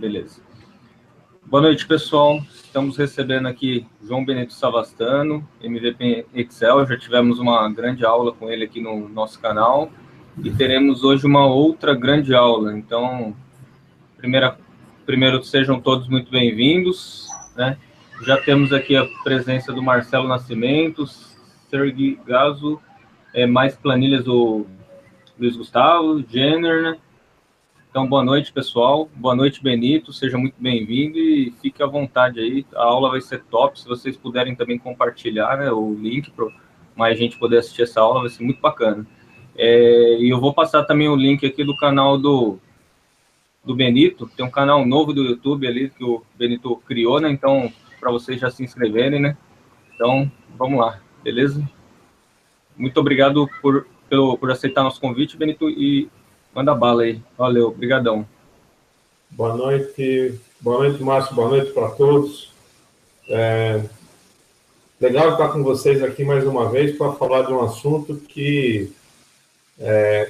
Beleza. Boa noite, pessoal. Estamos recebendo aqui João Benito Savastano, MVP Excel. Já tivemos uma grande aula com ele aqui no nosso canal e teremos hoje uma outra grande aula. Então, primeiro sejam todos muito bem-vindos, né? Já temos aqui a presença do Marcelo Nascimento, Sergi Gazo, mais planilhas do Luiz Gustavo, Jenner, né? Então, boa noite, pessoal. Boa noite, Benito. Seja muito bem-vindo e fique à vontade aí. A aula vai ser top. Se vocês puderem também compartilhar, né, o link para mais gente poder assistir essa aula, vai ser muito bacana. E eu vou passar também o link aqui do canal do Benito. Tem um canal novo do YouTube ali que o Benito criou, né? Então, para vocês já se inscreverem, né? Então, vamos lá, beleza? Muito obrigado por aceitar nosso convite, Benito, e manda bala aí. Valeu, brigadão. Boa noite, Márcio, boa noite para todos. Legal estar com vocês aqui mais uma vez para falar de um assunto que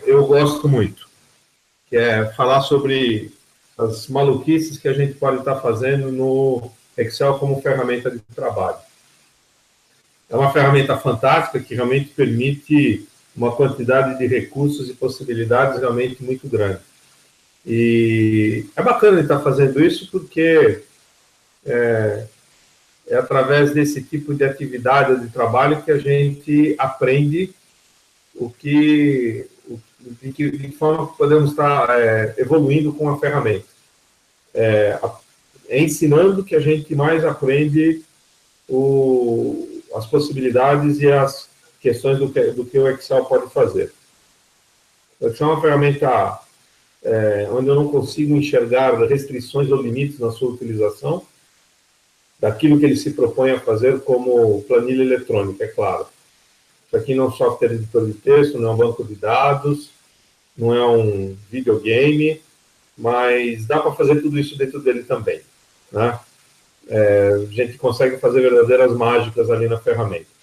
eu gosto muito, que é falar sobre as maluquices que a gente pode estar fazendo no Excel como ferramenta de trabalho. É uma ferramenta fantástica que realmente permite uma quantidade de recursos e possibilidades realmente muito grande. E é bacana estar fazendo isso porque é através desse tipo de atividade ou de trabalho que a gente aprende de que forma podemos estar evoluindo com a ferramenta. É ensinando que a gente mais aprende as possibilidades e as questões do que o Excel pode fazer. O Excel é uma ferramenta onde eu não consigo enxergar restrições ou limites na sua utilização, daquilo que ele se propõe a fazer como planilha eletrônica, é claro. Isso aqui não é um software editor de texto, não é um banco de dados, não é um videogame, mas dá para fazer tudo isso dentro dele também, né? A gente consegue fazer verdadeiras mágicas ali na ferramenta.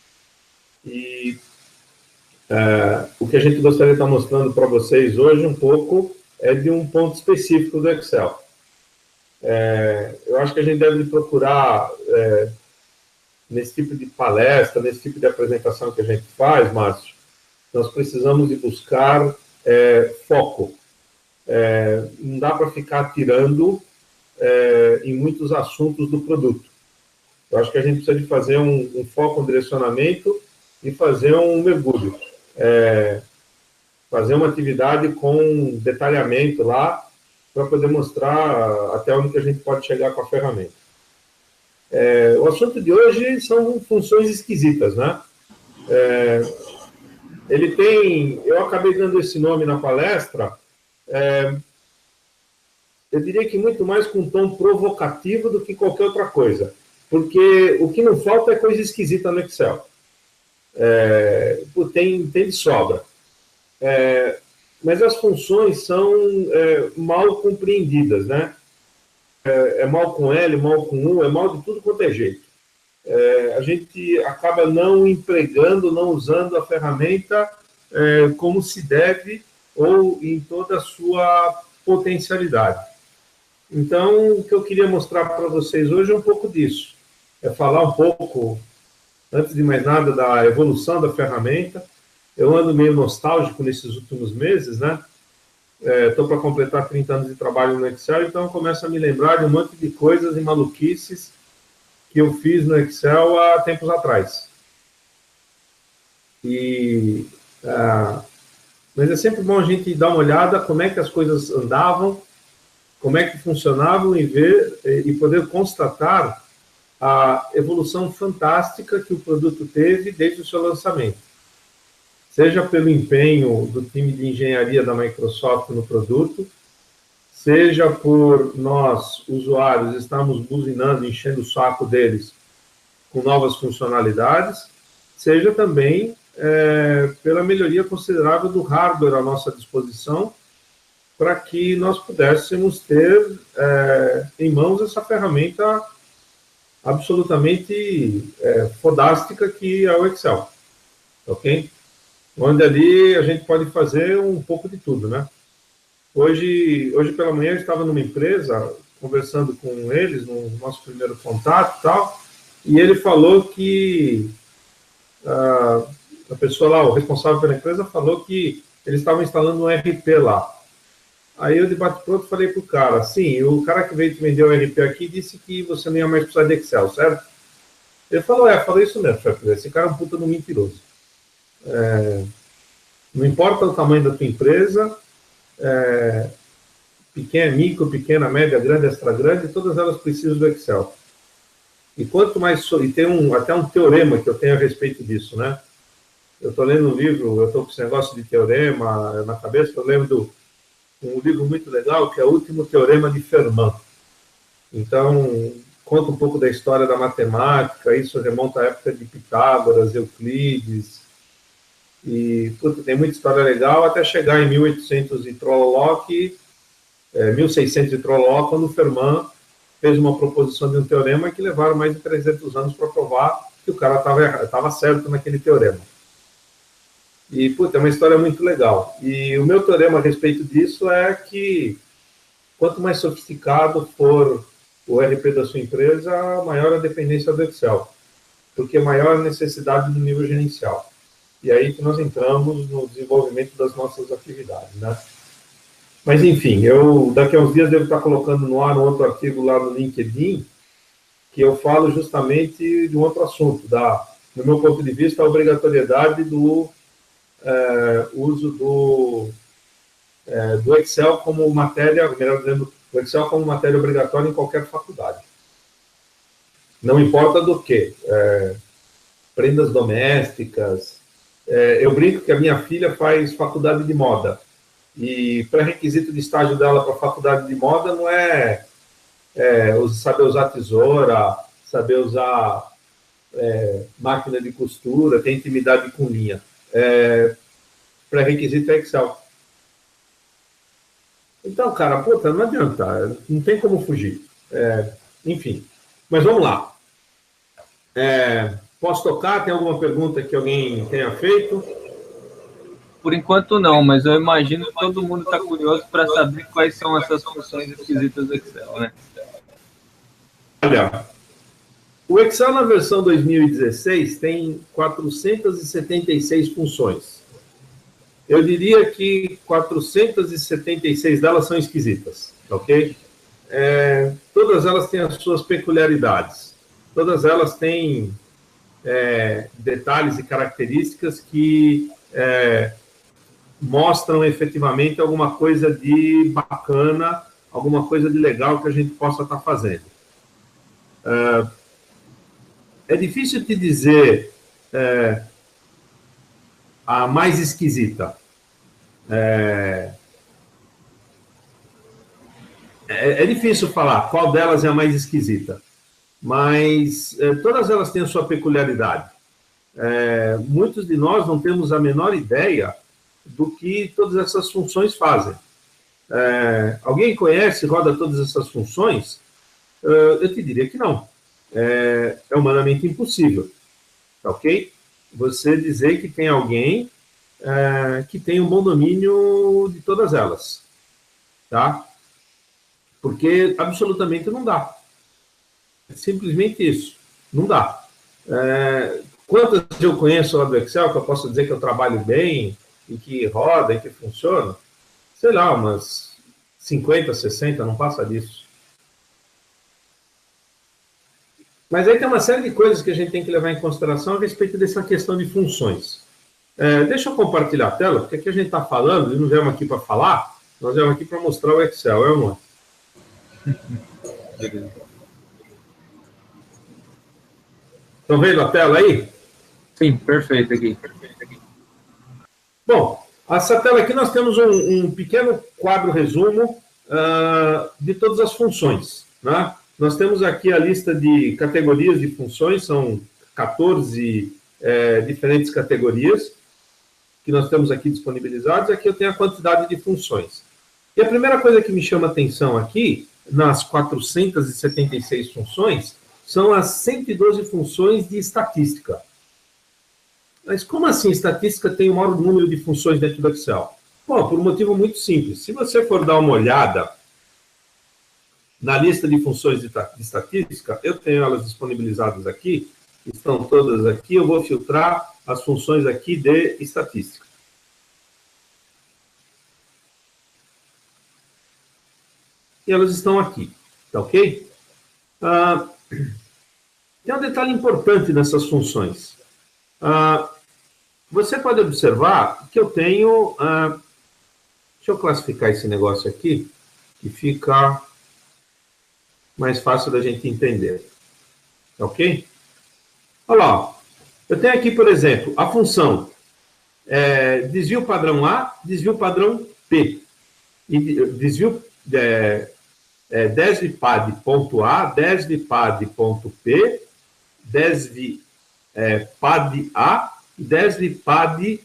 E o que a gente gostaria de estar mostrando para vocês hoje um pouco é de um ponto específico do Excel. Eu acho que a gente deve procurar, nesse tipo de palestra, nesse tipo de apresentação que a gente faz, Márcio, nós precisamos de buscar foco. Não dá para ficar atirando em muitos assuntos do produto. Eu acho que a gente precisa de fazer um foco, um direcionamento e fazer um mergulho. Fazer uma atividade com detalhamento lá, para poder mostrar até onde que a gente pode chegar com a ferramenta. O assunto de hoje são funções esquisitas, né? Ele tem... Eu acabei dando esse nome na palestra, eu diria que muito mais com um tom provocativo do que qualquer outra coisa, porque o que não falta é coisa esquisita no Excel. Tem de sobra. Mas as funções são mal compreendidas, né? Mal com L, mal com U, mal de tudo quanto é jeito. A gente acaba não empregando, não usando a ferramenta como se deve ou em toda a sua potencialidade. Então, o que eu queria mostrar para vocês hoje é um pouco disso. Falar um pouco, antes de mais nada, da evolução da ferramenta. Eu ando meio nostálgico nesses últimos meses, né? Estou para completar 30 anos de trabalho no Excel, então eu começo a me lembrar de um monte de coisas e maluquices que eu fiz no Excel há tempos atrás. Mas é sempre bom a gente dar uma olhada como é que as coisas andavam, como é que funcionavam e ver e poder constatar a evolução fantástica que o produto teve desde o seu lançamento. Seja pelo empenho do time de engenharia da Microsoft no produto, seja por nós, usuários, estarmos buzinando, enchendo o saco deles com novas funcionalidades, seja também pela melhoria considerável do hardware à nossa disposição, para que nós pudéssemos ter em mãos essa ferramenta absolutamente fodástica que é o Excel. Ok? Onde ali a gente pode fazer um pouco de tudo, né? Hoje pela manhã eu estava numa empresa conversando com eles no nosso primeiro contato e tal, e ele falou que a pessoa lá, o responsável pela empresa, falou que eles estavam instalando um RP lá. Aí eu, de bate-pronto, falei para o cara, sim, o cara que veio te vender o RP aqui disse que você não ia mais precisar de Excel, certo? Ele falou, falou isso mesmo, chefe, esse cara é um puta do mentiroso. Não importa o tamanho da tua empresa, pequena, micro, pequena, média, grande, extra grande, todas elas precisam do Excel. E quanto mais... E tem até um teorema que eu tenho a respeito disso, né? Eu estou lendo um livro, eu estou com esse negócio de teorema na cabeça, eu lembro um livro muito legal, que é o Último Teorema de Fermat. Então, conta um pouco da história da matemática, isso remonta à época de Pitágoras, Euclides, e tem muita história legal, até chegar em 1800 e trololó, 1600 e trololó, quando o Fermat fez uma proposição de um teorema que levaram mais de 300 anos para provar que o cara estava certo naquele teorema. E, é uma história muito legal. E o meu teorema a respeito disso é que quanto mais sofisticado for o RP da sua empresa, maior a dependência do Excel, porque maior a necessidade do nível gerencial. E aí que nós entramos no desenvolvimento das nossas atividades, né? Mas, enfim, eu daqui a uns dias devo estar colocando no ar um outro artigo lá no LinkedIn, que eu falo justamente de um outro assunto, no meu ponto de vista, a obrigatoriedade do uso do Excel como matéria, melhor dizendo, o Excel como matéria obrigatória em qualquer faculdade. Não importa do que. Prendas domésticas. Eu brinco que a minha filha faz faculdade de moda. E pré-requisito de estágio dela para a faculdade de moda não é saber usar tesoura, saber usar máquina de costura, ter intimidade com linha. Pré-requisito é Excel. Então, cara, não adianta, não tem como fugir. Enfim, mas vamos lá. Posso tocar? Tem alguma pergunta que alguém tenha feito? Por enquanto não, mas eu imagino que todo mundo está curioso para saber quais são essas funções esquisitas do Excel, né? Olha, o Excel na versão 2016 tem 476 funções. Eu diria que 476 delas são esquisitas, ok? Todas elas têm as suas peculiaridades. Todas elas têm detalhes e características que mostram efetivamente alguma coisa de bacana, alguma coisa de legal que a gente possa estar fazendo. É difícil te dizer a mais esquisita. É difícil falar qual delas é a mais esquisita, mas todas elas têm a sua peculiaridade. Muitos de nós não temos a menor ideia do que todas essas funções fazem. Alguém conhece, roda todas essas funções? Eu te diria que não. É humanamente impossível, ok? Você dizer que tem alguém que tem um bom domínio de todas elas, tá? Porque absolutamente não dá. É simplesmente isso, não dá. Quantas eu conheço lá do Excel que eu posso dizer que eu trabalho bem e que roda e que funciona? Sei lá, umas 50, 60, não passa disso. Mas aí tem uma série de coisas que a gente tem que levar em consideração a respeito dessa questão de funções. Deixa eu compartilhar a tela, porque aqui a gente está falando, e não viemos aqui para falar, nós viemos aqui para mostrar o Excel, amor? Estão vendo a tela aí? Sim, perfeito aqui. Bom, essa tela aqui nós temos um pequeno quadro resumo de todas as funções, né? Nós temos aqui a lista de categorias de funções, são 14 diferentes categorias que nós temos aqui disponibilizadas. Aqui eu tenho a quantidade de funções. E a primeira coisa que me chama a atenção aqui, nas 476 funções, são as 112 funções de estatística. Mas como assim estatística tem o maior número de funções dentro do Excel? Bom, por um motivo muito simples. Se você for dar uma olhada na lista de funções de estatística, eu tenho elas disponibilizadas aqui, estão todas aqui, eu vou filtrar as funções aqui de estatística. E elas estão aqui, tá ok? Tem um detalhe importante nessas funções. Você pode observar que eu tenho... deixa eu classificar esse negócio aqui, que fica mais fácil da gente entender. Tá ok? Olha lá, ó. Eu tenho aqui, por exemplo, a função desvio padrão A, desvio padrão P. E desvio desvipad ponto A, desvipad ponto P, desvipad A, desvipad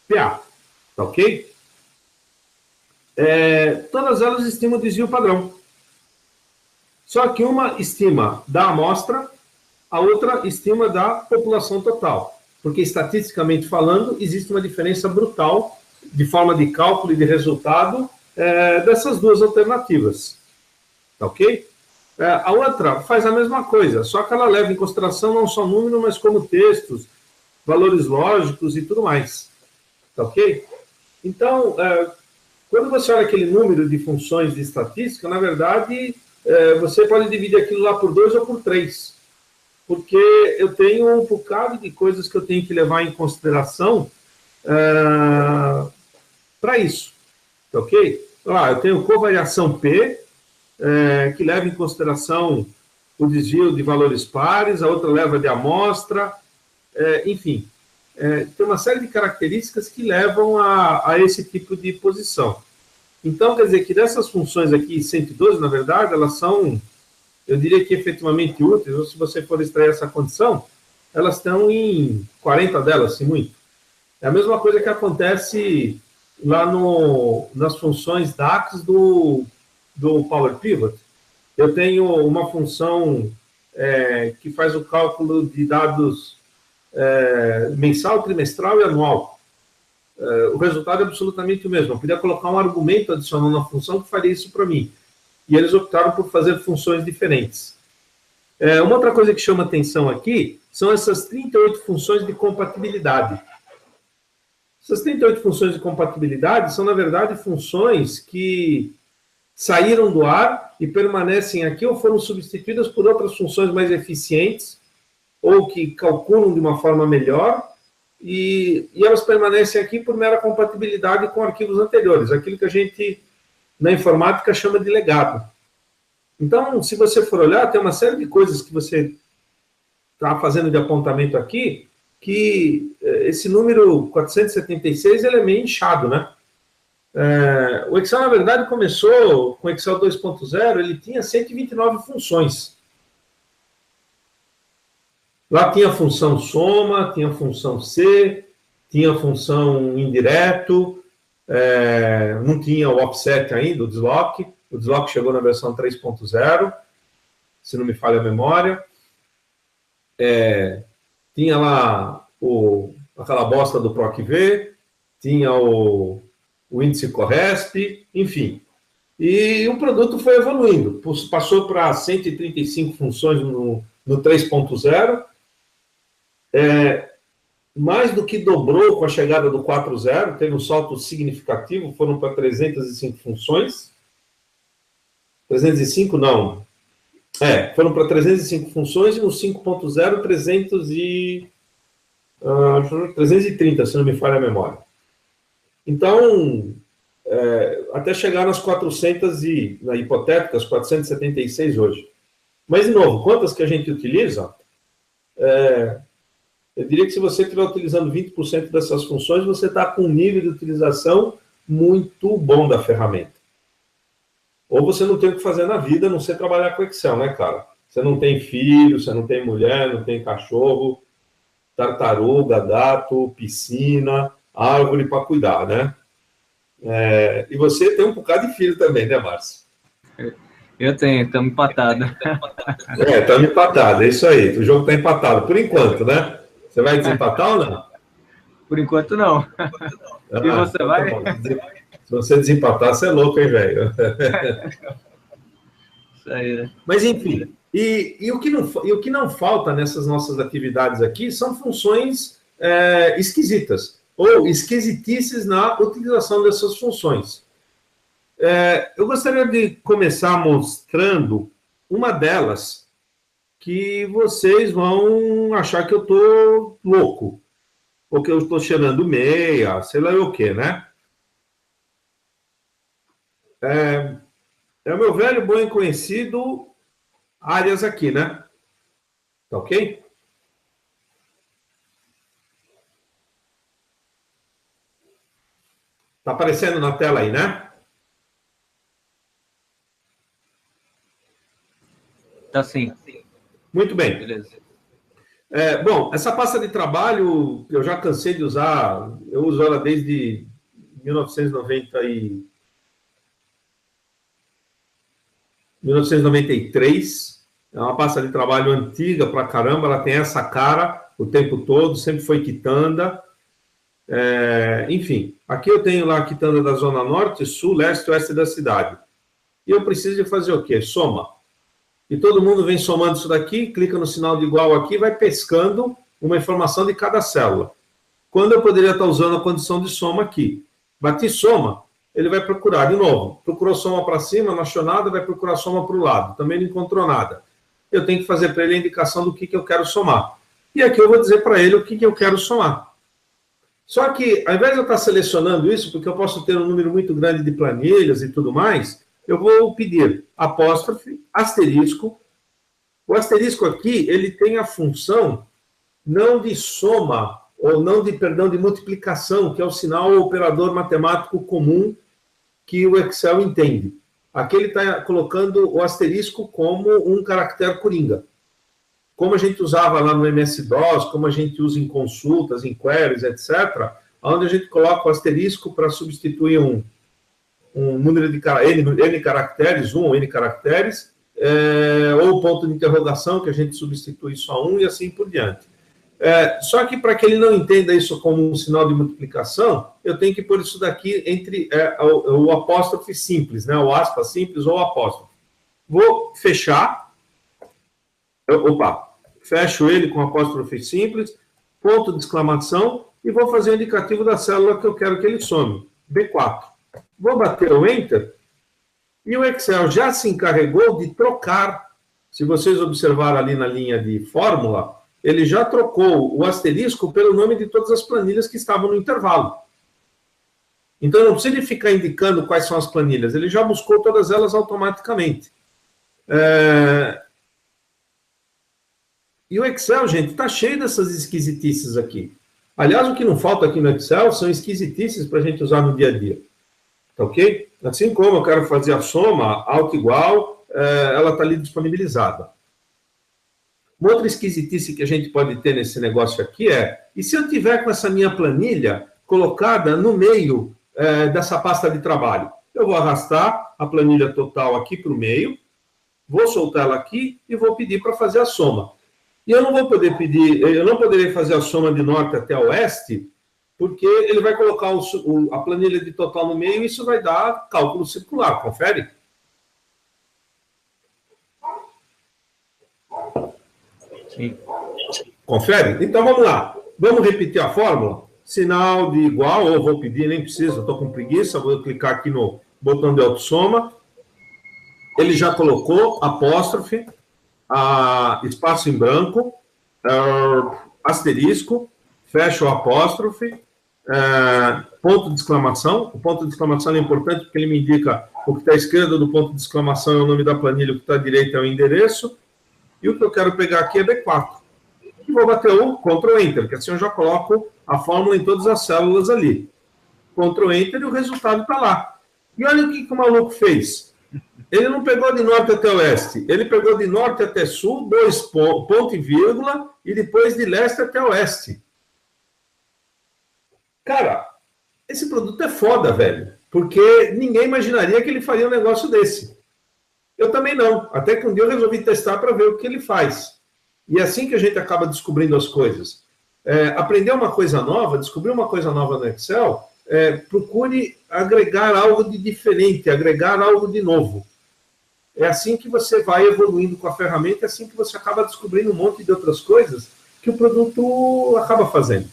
PA. Tá ok? Todas elas estimam o desvio padrão. Só que uma estima da amostra, a outra estima da população total. Porque, estatisticamente falando, existe uma diferença brutal de forma de cálculo e de resultado dessas duas alternativas. Tá ok? A outra faz a mesma coisa, só que ela leva em consideração não só número, mas como textos, valores lógicos e tudo mais. Tá ok? Então, quando você olha aquele número de funções de estatística, na verdade, você pode dividir aquilo lá por 2 ou por 3. Porque eu tenho um bocado de coisas que eu tenho que levar em consideração para isso. Tá ok? Eu tenho covariação P, que leva em consideração o desvio de valores pares, a outra leva de amostra, enfim. Tem uma série de características que levam a esse tipo de posição. Então, quer dizer que dessas funções aqui, 112, na verdade, elas são, eu diria que efetivamente úteis, ou se você for extrair essa condição, elas estão em 40 delas, se muito. É a mesma coisa que acontece lá nas funções DAX do Power Pivot. Eu tenho uma função que faz o cálculo de dados mensal, trimestral e anual. O resultado é absolutamente o mesmo. Eu podia colocar um argumento adicional na função que faria isso para mim. E eles optaram por fazer funções diferentes. Uma outra coisa que chama atenção aqui são essas 38 funções de compatibilidade. Essas 38 funções de compatibilidade são, na verdade, funções que saíram do ar e permanecem aqui ou foram substituídas por outras funções mais eficientes ou que calculam de uma forma melhor e elas permanecem aqui por mera compatibilidade com arquivos anteriores, aquilo que a gente, na informática, chama de legado. Então, se você for olhar, tem uma série de coisas que você está fazendo de apontamento aqui, que esse número 476 ele é meio inchado, né? O Excel, na verdade, começou com o Excel 2.0, ele tinha 129 funções. Lá tinha a função soma, tinha a função C, tinha a função indireto, não tinha o offset ainda, o deslock. O deslock chegou na versão 3.0, se não me falha a memória. Tinha lá aquela bosta do PROC-V, tinha o índice Corresp, enfim. E o produto foi evoluindo. Passou para 135 funções no 3.0. Mais do que dobrou com a chegada do 4.0, teve um salto significativo, foram para 305 funções. 305 não. Foram para 305 funções e no 5.0, 330, se não me falha a memória. Então, até chegar nas 400 na hipotéticas, 476 hoje. Mas, de novo, quantas que a gente utiliza? Eu diria que se você estiver utilizando 20% dessas funções, você está com um nível de utilização muito bom da ferramenta. Ou você não tem o que fazer na vida, a não ser trabalhar com Excel, né, cara? Você não tem filho, você não tem mulher, não tem cachorro, tartaruga, gato, piscina, árvore para cuidar, né? E você tem um bocado de filho também, né, Márcio? Eu tenho, estamos empatados. Estamos empatados, é isso aí. O jogo está empatado, por enquanto, né? Você vai desempatar ou não? Por enquanto, não. E você vai? Tá, se você desempatar, você é louco, hein, velho? Isso aí, né? Mas, enfim, e o que não falta nessas nossas atividades aqui são funções esquisitas, ou esquisitices na utilização dessas funções. Eu gostaria de começar mostrando uma delas, que vocês vão achar que eu estou louco, ou que eu estou cheirando meia, sei lá o quê, né? É o meu velho, bom e conhecido Arias aqui, né? Tá ok? Tá aparecendo na tela aí, né? Tá sim. Muito bem. Beleza. Bom, essa pasta de trabalho eu já cansei de usar, eu uso ela desde 1993. É uma pasta de trabalho antiga pra caramba, ela tem essa cara o tempo todo, sempre foi quitanda. Enfim, aqui eu tenho lá a quitanda da Zona Norte, Sul, Leste e Oeste da cidade. E eu preciso de fazer o quê? Soma. E todo mundo vem somando isso daqui, clica no sinal de igual aqui, vai pescando uma informação de cada célula. Quando eu poderia estar usando a condição de soma aqui? Bati soma, ele vai procurar de novo. Procurou soma para cima, não achou nada, vai procurar soma para o lado. Também não encontrou nada. Eu tenho que fazer para ele a indicação do que eu quero somar. E aqui eu vou dizer para ele o que eu quero somar. Só que, ao invés de eu estar selecionando isso, porque eu posso ter um número muito grande de planilhas e tudo mais, eu vou pedir apóstrofe, asterisco. O asterisco aqui, ele tem a função não de soma, ou não de, perdão, de multiplicação, que é o sinal operador matemático comum que o Excel entende. Aqui ele está colocando o asterisco como um caractere coringa. Como a gente usava lá no MS-DOS, como a gente usa em consultas, em queries, etc., onde a gente coloca o asterisco para substituir um número de N caracteres, ou N caracteres, ou ponto de interrogação, que a gente substitui só um, e assim por diante. Só que para que ele não entenda isso como um sinal de multiplicação, eu tenho que pôr isso daqui entre o apóstrofe simples, né? O aspas simples ou apóstrofe. Vou fechar. Fecho ele com apóstrofe simples, ponto de exclamação, e vou fazer o indicativo da célula que eu quero que ele some, B4. Vou bater o Enter, e o Excel já se encarregou de trocar. Se vocês observarem ali na linha de fórmula, ele já trocou o asterisco pelo nome de todas as planilhas que estavam no intervalo. Então, não precisa ficar indicando quais são as planilhas, ele já buscou todas elas automaticamente. E o Excel, gente, está cheio dessas esquisitices aqui. Aliás, o que não falta aqui no Excel são esquisitices para a gente usar no dia a dia. Tá ok? Assim como eu quero fazer a soma, alto igual, ela está ali disponibilizada. Uma outra esquisitice que a gente pode ter nesse negócio aqui e se eu tiver com essa minha planilha colocada no meio dessa pasta de trabalho? Eu vou arrastar a planilha total aqui para o meio, vou soltar ela aqui e vou pedir para fazer a soma. E eu não vou poder pedir, eu não poderei fazer a soma de norte até oeste, porque ele vai colocar a planilha de total no meio e isso vai dar cálculo circular. Confere? Sim. Confere? Então vamos lá. Vamos repetir a fórmula? Sinal de igual, ou vou pedir, nem precisa, estou com preguiça, vou clicar aqui no botão de autossoma. Ele já colocou apóstrofe, espaço em branco, asterisco, fecha o apóstrofe, ponto de exclamação. O ponto de exclamação é importante porque ele me indica o que está à esquerda do ponto de exclamação é o nome da planilha, o que está à direita é o endereço, e o que eu quero pegar aqui é B4. E vou bater o Ctrl Enter, que assim eu já coloco a fórmula em todas as células ali. Ctrl Enter e o resultado está lá. E olha o que o maluco fez. Ele não pegou de norte até oeste, ele pegou de norte até sul, ponto e vírgula, e depois de leste até oeste. Cara, esse produto é foda, velho, porque ninguém imaginaria que ele faria um negócio desse. Eu também não, até que um dia eu resolvi testar para ver o que ele faz. E é assim que a gente acaba descobrindo as coisas. Aprender uma coisa nova, descobrir uma coisa nova no Excel, procure agregar algo de diferente, agregar algo de novo. É assim que você vai evoluindo com a ferramenta, é assim que você acaba descobrindo um monte de outras coisas que o produto acaba fazendo.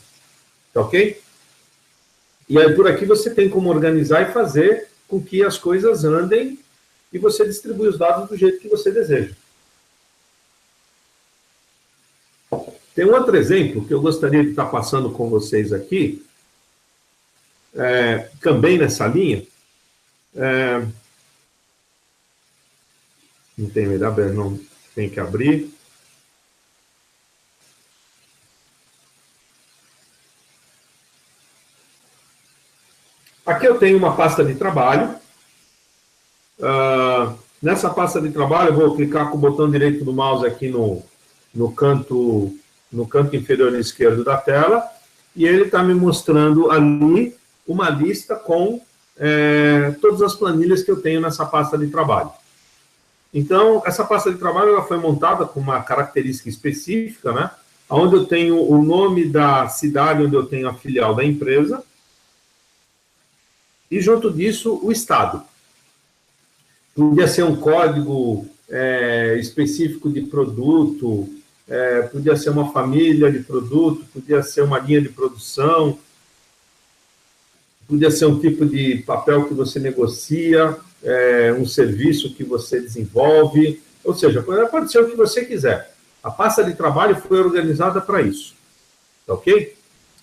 Tá ok? E aí, por aqui, você tem como organizar e fazer com que as coisas andem e você distribui os dados do jeito que você deseja. Tem um outro exemplo que eu gostaria de estar passando com vocês aqui, também nessa linha. Não tem melhor, não tem que abrir. Aqui eu tenho uma pasta de trabalho. Nessa pasta de trabalho, eu vou clicar com o botão direito do mouse aqui no canto inferior esquerdo da tela, e ele está me mostrando ali uma lista com todas as planilhas que eu tenho nessa pasta de trabalho. Então, essa pasta de trabalho ela foi montada com uma característica específica, né? Onde eu tenho o nome da cidade onde eu tenho a filial da empresa, e junto disso, o estado. Podia ser um código específico de produto, podia ser uma família de produto, podia ser uma linha de produção, podia ser um tipo de papel que você negocia, um serviço que você desenvolve, ou seja, pode ser o que você quiser. A pasta de trabalho foi organizada para isso. Tá ok?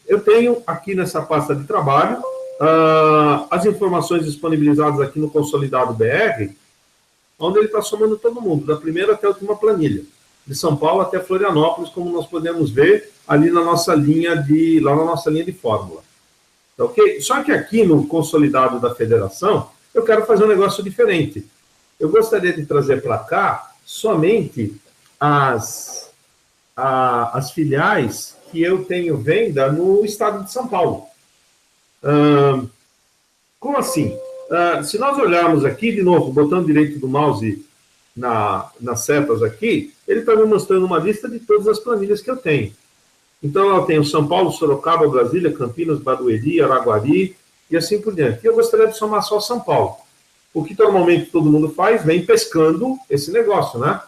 Eu tenho aqui nessa pasta de trabalho as informações disponibilizadas aqui no Consolidado BR, onde ele está somando todo mundo, da primeira até a última planilha, de São Paulo até Florianópolis, como nós podemos ver ali na nossa linha de fórmula. Tá ok? Só que aqui no Consolidado da Federação, eu quero fazer um negócio diferente. Eu gostaria de trazer para cá somente as filiais que eu tenho venda no estado de São Paulo. Como assim? Se nós olharmos aqui, de novo, botão direito do mouse nas setas aqui, ele está me mostrando uma lista de todas as planilhas que eu tenho. Então, eu tenho São Paulo, Sorocaba, Brasília, Campinas, Barueri, Araguari e assim por diante. E eu gostaria de somar só São Paulo. O que normalmente todo mundo faz, vem pescando esse negócio, né?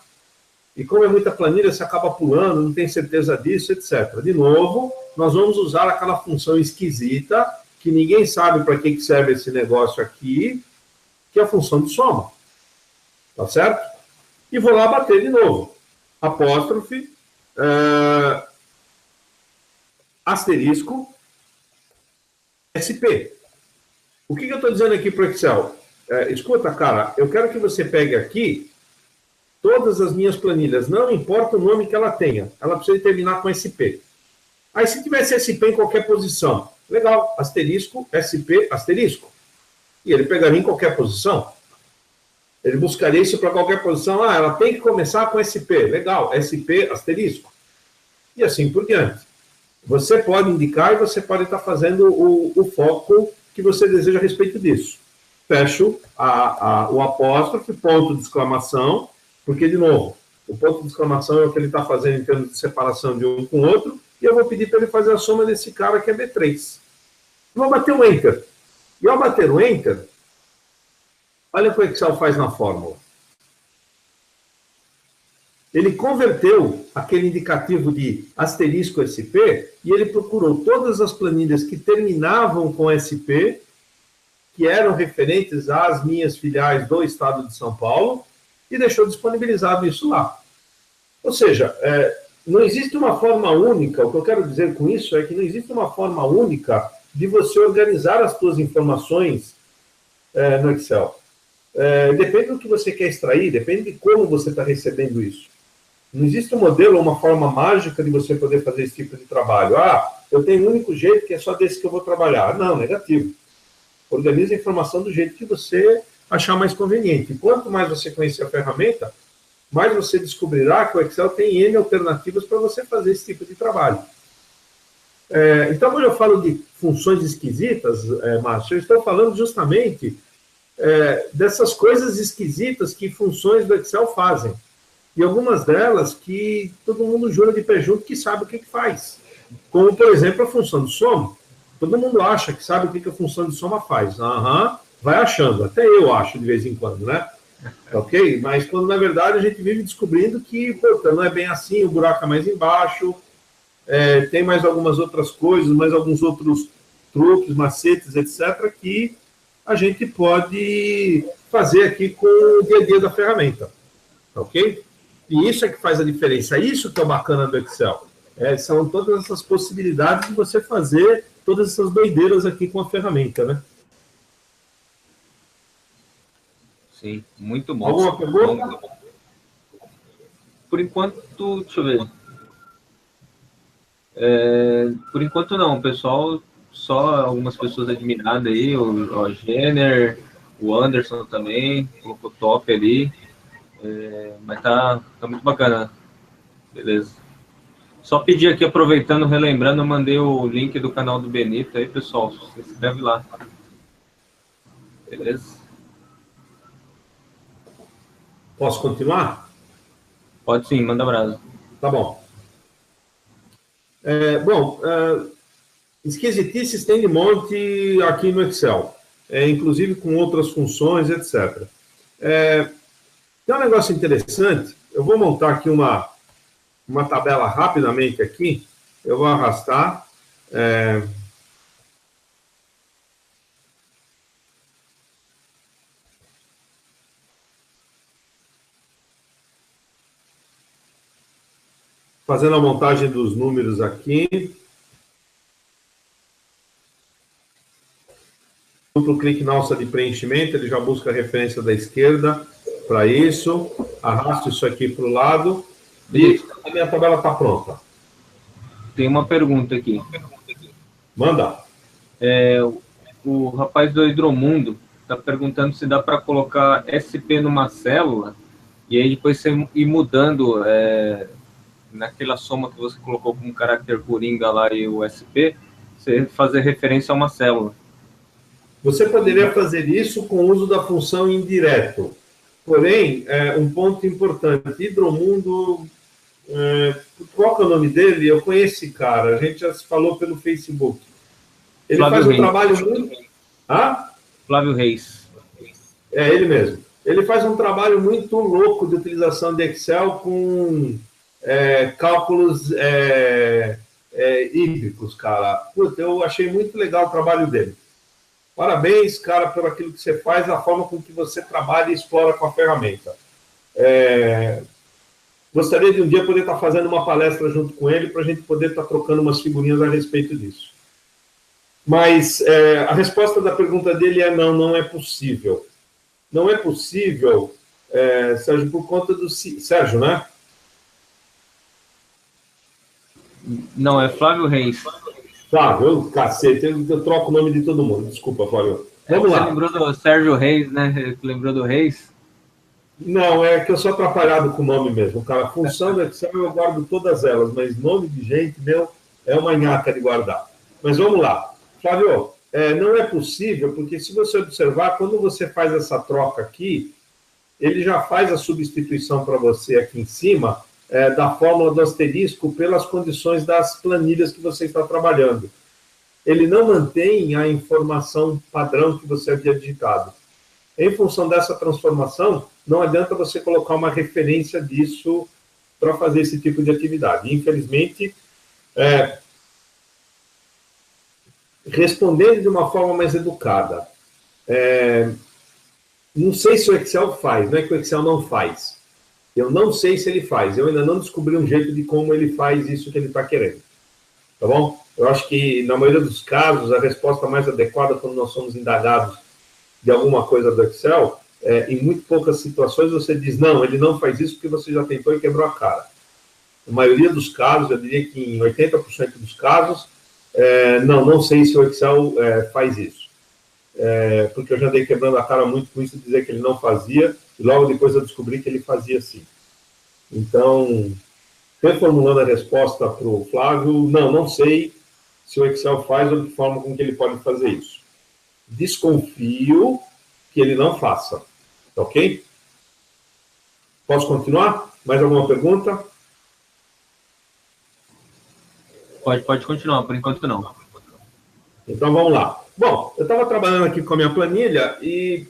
E como é muita planilha, você acaba pulando, não tem certeza disso, etc. De novo, nós vamos usar aquela função esquisita, que ninguém sabe para que serve esse negócio aqui, que é a função de soma. Tá certo? E vou lá bater de novo. Apóstrofe, asterisco, SP. O que eu estou dizendo aqui para o Excel? Escuta, cara, eu quero que você pegue aqui todas as minhas planilhas, não importa o nome que ela tenha, ela precisa terminar com SP. Aí, se tivesse SP em qualquer posição, legal, asterisco, SP, asterisco. E ele pegaria em qualquer posição. Ele buscaria isso para qualquer posição. Ela tem que começar com SP. Legal, SP, asterisco. E assim por diante. Você pode indicar e você pode estar fazendo o foco que você deseja a respeito disso. Fecho o apóstrofe, ponto de exclamação, porque, de novo, o ponto de exclamação é o que ele está fazendo em termos de separação de um com o outro, e eu vou pedir para ele fazer a soma desse cara que é B3. Vou bater o Enter. E ao bater o Enter, olha o que o Excel faz na fórmula. Ele converteu aquele indicativo de asterisco SP e ele procurou todas as planilhas que terminavam com SP, que eram referentes às minhas filiais do estado de São Paulo, e deixou disponibilizado isso lá. Ou seja, não existe uma forma única, o que eu quero dizer com isso é que não existe uma forma única de você organizar as suas informações no Excel. Depende do que você quer extrair, depende de como você está recebendo isso. Não existe um modelo ou uma forma mágica de você poder fazer esse tipo de trabalho. Eu tenho um único jeito que é só desse que eu vou trabalhar. Não, negativo. Organize a informação do jeito que você achar mais conveniente. E quanto mais você conhecer a ferramenta, mais você descobrirá que o Excel tem N alternativas para você fazer esse tipo de trabalho. Então, quando eu falo de funções esquisitas, Márcio, eu estou falando justamente dessas coisas esquisitas que funções do Excel fazem. E algumas delas que todo mundo jura de pé junto que sabe o que faz. Como, por exemplo, a função de soma. Todo mundo acha que sabe o que a função de soma faz. Aham, vai achando. Até eu acho de vez em quando, né? Ok? Mas quando, na verdade, a gente vive descobrindo que, puta, não é bem assim, o buraco é mais embaixo, tem mais algumas outras coisas, mais alguns outros truques, macetes, etc., que a gente pode fazer aqui com o dia a dia da ferramenta. Ok? E isso é que faz a diferença. Isso que é o bacana do Excel. São todas essas possibilidades de você fazer todas essas doideiras aqui com a ferramenta, né? Sim, muito bom. Alguma pergunta? Por enquanto, deixa eu ver. Por enquanto não, pessoal, só algumas pessoas admiradas aí, o Jenner, o Anderson também, colocou top ali, mas tá muito bacana, beleza. Só pedir aqui, aproveitando, relembrando, eu mandei o link do canal do Benito aí, pessoal, se inscreve lá, beleza? Posso continuar? Pode sim, manda brasa. Tá bom. Esquisitices tem de monte aqui no Excel, inclusive com outras funções, etc. Tem um negócio interessante, eu vou montar aqui uma tabela rapidamente aqui, eu vou arrastar, fazendo a montagem dos números aqui. Duplo clique na alça de preenchimento, ele já busca a referência da esquerda para isso. Arrasto isso aqui para o lado. E a minha tabela está pronta. Tem uma pergunta aqui. Manda. O rapaz do Hidromundo está perguntando se dá para colocar SP numa célula e aí depois você ir mudando naquela soma que você colocou como caractere coringa lá e o SP, você fazer referência a uma célula. Você poderia fazer isso com o uso da função indireto. Porém, um ponto importante, Hidromundo, qual que é o nome dele? Eu conheço esse cara, a gente já se falou pelo Facebook. Ele Flávio faz um Reis. trabalho muito... Flávio Reis. É ele mesmo. Ele faz um trabalho muito louco de utilização de Excel com cálculos hídricos, cara. Puta, eu achei muito legal o trabalho dele. Parabéns, cara, por aquilo que você faz, a forma com que você trabalha e explora com a ferramenta. Gostaria de um dia poder estar fazendo uma palestra junto com ele para a gente poder estar trocando umas figurinhas a respeito disso. Mas a resposta da pergunta dele é não é possível. Não é possível, Sérgio, por conta do... Sérgio, né? Não, é Flávio Reis. Flávio, cacete, eu troco o nome de todo mundo. Desculpa, Flávio. Vamos lá. Você lembrou do Sérgio Reis, né? Lembrou do Reis? Não, é que eu sou atrapalhado com o nome mesmo. Cara, função do Excel eu guardo todas elas, mas nome de gente, meu, é uma nhaca de guardar. Mas vamos lá. Flávio, não é possível, porque se você observar, quando você faz essa troca aqui, ele já faz a substituição para você aqui em cima da fórmula do asterisco pelas condições das planilhas que você está trabalhando. Ele não mantém a informação padrão que você havia digitado. Em função dessa transformação, não adianta você colocar uma referência disso para fazer esse tipo de atividade. Infelizmente, respondendo de uma forma mais educada, não sei se o Excel faz, não é que o Excel não faz. Eu não sei se ele faz, eu ainda não descobri um jeito de como ele faz isso que ele está querendo. Tá bom? Eu acho que, na maioria dos casos, a resposta mais adequada quando nós somos indagados de alguma coisa do Excel, em muito poucas situações você diz, não, ele não faz isso porque você já tentou e quebrou a cara. Na maioria dos casos, eu diria que em 80% dos casos, não sei se o Excel faz isso. Porque eu já andei quebrando a cara muito com isso, dizer que ele não fazia, e logo depois eu descobri que ele fazia sim. Então, reformulando a resposta para o Flávio, não sei se o Excel faz ou de forma com que ele pode fazer isso. Desconfio que ele não faça. Ok? Posso continuar? Mais alguma pergunta? Pode continuar, por enquanto não. Então, vamos lá. Bom, eu estava trabalhando aqui com a minha planilha e,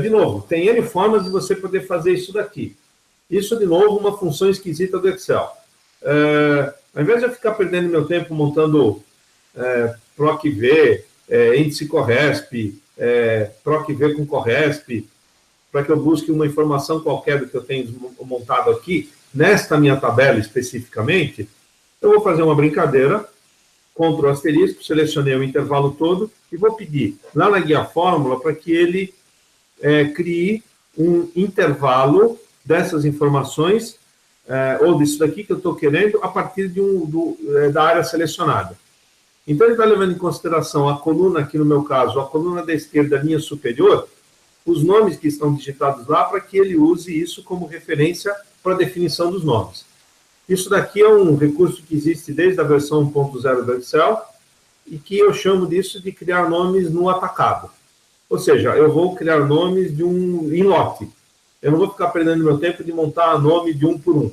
de novo, tem N formas de você poder fazer isso daqui. Isso, de novo, uma função esquisita do Excel. Ao invés de eu ficar perdendo meu tempo montando PROC-V, índice Corresp, PROC-V com Corresp, para que eu busque uma informação qualquer do que eu tenho montado aqui, nesta minha tabela especificamente, eu vou fazer uma brincadeira, Ctrl asterisco, selecionei o intervalo todo e vou pedir lá na guia fórmula para que ele crie um intervalo dessas informações, ou disso daqui que eu estou querendo, a partir da área selecionada. Então, ele está levando em consideração a coluna, aqui no meu caso, a coluna da esquerda, linha superior, os nomes que estão digitados lá, para que ele use isso como referência para a definição dos nomes. Isso daqui é um recurso que existe desde a versão 1.0 do Excel, e que eu chamo disso de criar nomes no atacado. Ou seja, eu vou criar nomes em lote. Eu não vou ficar perdendo meu tempo de montar nome de um por um.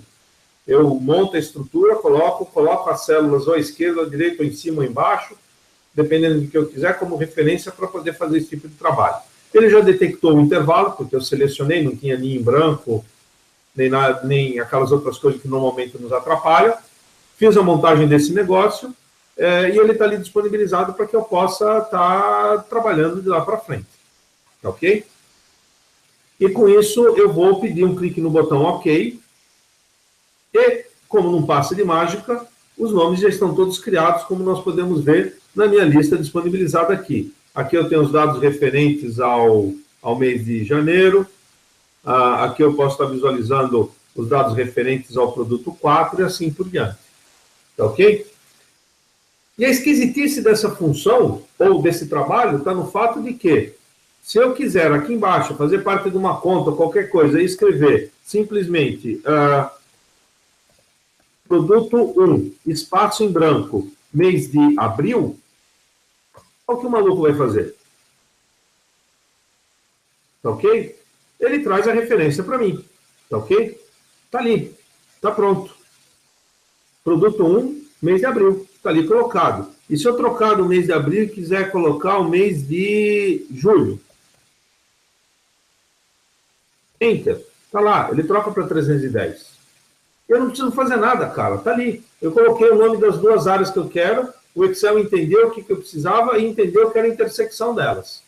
Eu monto a estrutura, coloco as células ou à esquerda, ou à direita, ou em cima ou embaixo, dependendo do que eu quiser, como referência para poder fazer esse tipo de trabalho. Ele já detectou o intervalo, porque eu selecionei, não tinha linha em branco, nem aquelas outras coisas que normalmente nos atrapalham. Fiz a montagem desse negócio, e ele está ali disponibilizado para que eu possa estar trabalhando de lá para frente. Ok? E com isso, eu vou pedir um clique no botão OK. E, como num passe de mágica, os nomes já estão todos criados, como nós podemos ver na minha lista disponibilizada aqui. Aqui eu tenho os dados referentes ao mês de janeiro. Aqui eu posso estar visualizando os dados referentes ao produto 4 e assim por diante. Tá ok? E a esquisitice dessa função, ou desse trabalho, está no fato de que, se eu quiser aqui embaixo fazer parte de uma conta, qualquer coisa, e escrever simplesmente produto 1, espaço em branco, mês de abril, o que o maluco vai fazer? Tá ok? Ele traz a referência para mim. Tá ok? Tá ali. Tá pronto. Produto 1, mês de abril. Tá ali colocado. E se eu trocar do mês de abril e quiser colocar o mês de julho? Enter. Tá lá. Ele troca para 310. Eu não preciso fazer nada, cara. Tá ali. Eu coloquei o nome das duas áreas que eu quero. O Excel entendeu o que eu precisava e entendeu que era a intersecção delas.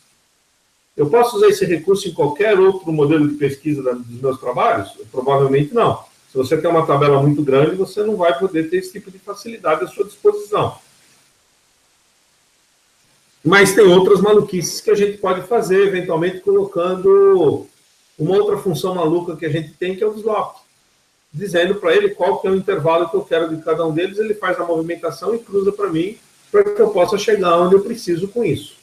Eu posso usar esse recurso em qualquer outro modelo de pesquisa dos meus trabalhos? Provavelmente não. Se você tem uma tabela muito grande, você não vai poder ter esse tipo de facilidade à sua disposição. Mas tem outras maluquices que a gente pode fazer, eventualmente colocando uma outra função maluca que a gente tem, que é o desloque. Dizendo para ele qual que é o intervalo que eu quero de cada um deles, ele faz a movimentação e cruza para mim, para que eu possa chegar onde eu preciso com isso.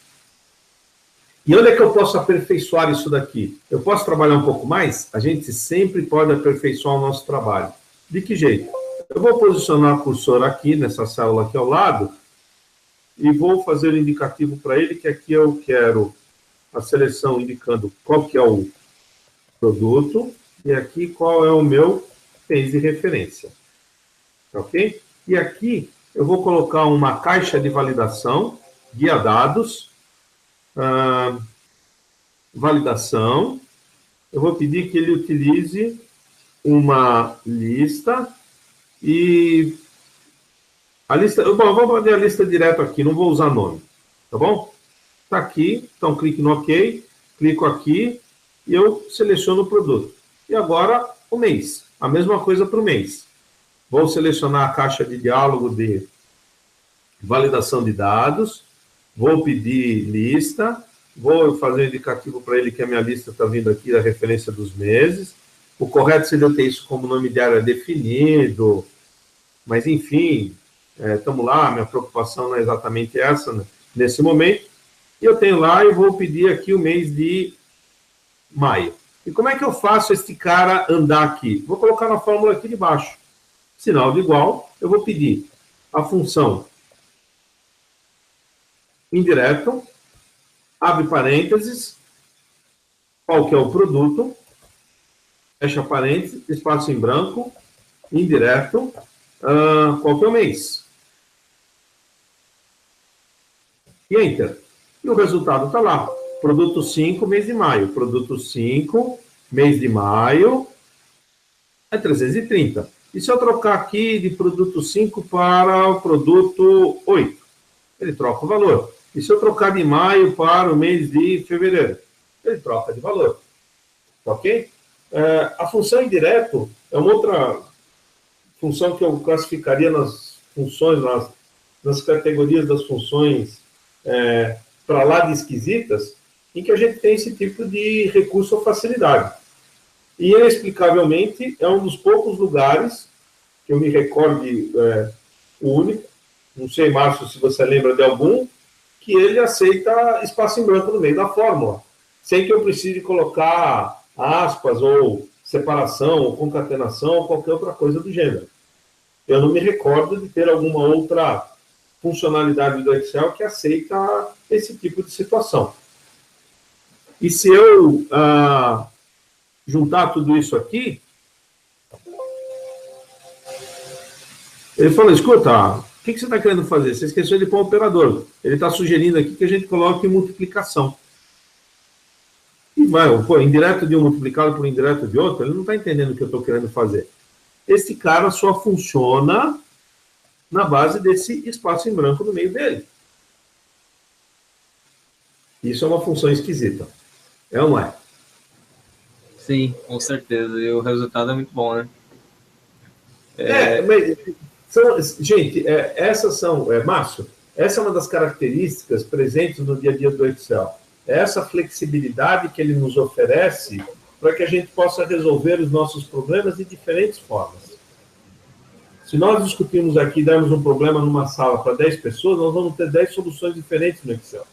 E onde é que eu posso aperfeiçoar isso daqui? Eu posso trabalhar um pouco mais? A gente sempre pode aperfeiçoar o nosso trabalho. De que jeito? Eu vou posicionar o cursor aqui, nessa célula aqui ao lado, e vou fazer o indicativo para ele, que aqui eu quero a seleção indicando qual que é o produto, e aqui qual é o meu mês de referência. Ok? E aqui eu vou colocar uma caixa de validação, guia dados, validação. Eu vou pedir que ele utilize uma lista e a lista, bom, vou fazer a lista direto aqui, não vou usar nome, tá bom? Tá aqui, então clique no OK, clico aqui e eu seleciono o produto. E agora o mês, a mesma coisa para o mês. Vou selecionar a caixa de diálogo de validação de dados, vou pedir lista, vou fazer um indicativo para ele que a minha lista está vindo aqui da referência dos meses. O correto seria eu ter isso como nome de área definido, mas enfim, estamos lá, minha preocupação não é exatamente essa, né, nesse momento. E eu tenho lá e vou pedir aqui o mês de maio. E como é que eu faço este cara andar aqui? Vou colocar na fórmula aqui de baixo. Sinal de igual, eu vou pedir a função indireto, abre parênteses, qual que é o produto, fecha parênteses, espaço em branco, indireto, qual que é o mês. e Enter. E o resultado está lá. Produto 5, mês de maio. Produto 5, mês de maio, é 330. E se eu trocar aqui de produto 5 para o produto 8? Ele troca o valor. E se eu trocar de maio para o mês de fevereiro? Ele troca de valor. Ok? A função indireto é uma outra função que eu classificaria nas funções, nas categorias das funções para lá de esquisitas, em que a gente tem esse tipo de recurso ou facilidade. E, inexplicavelmente, é um dos poucos lugares, que eu me recorde, o único, não sei, Márcio, se você lembra de algum, que ele aceita espaço em branco no meio da fórmula, sem que eu precise colocar aspas, ou separação, ou concatenação, ou qualquer outra coisa do gênero. Eu não me recordo de ter alguma outra funcionalidade do Excel que aceita esse tipo de situação. E se eu juntar tudo isso aqui, ele falou, escuta, o que você está querendo fazer? Você esqueceu de pôr o operador. Ele está sugerindo aqui que a gente coloque multiplicação. E vai, pô, indireto de um multiplicado por indireto de outro, ele não está entendendo o que eu estou querendo fazer. Esse cara só funciona na base desse espaço em branco no meio dele. Isso é uma função esquisita. É ou não é? Sim, com certeza. E o resultado é muito bom, né? Mas, gente, essas são, Márcio, essa é uma das características presentes no dia a dia do Excel. É essa flexibilidade que ele nos oferece para que a gente possa resolver os nossos problemas de diferentes formas. Se nós discutirmos aqui e dermos um problema numa sala para 10 pessoas, nós vamos ter 10 soluções diferentes no Excel.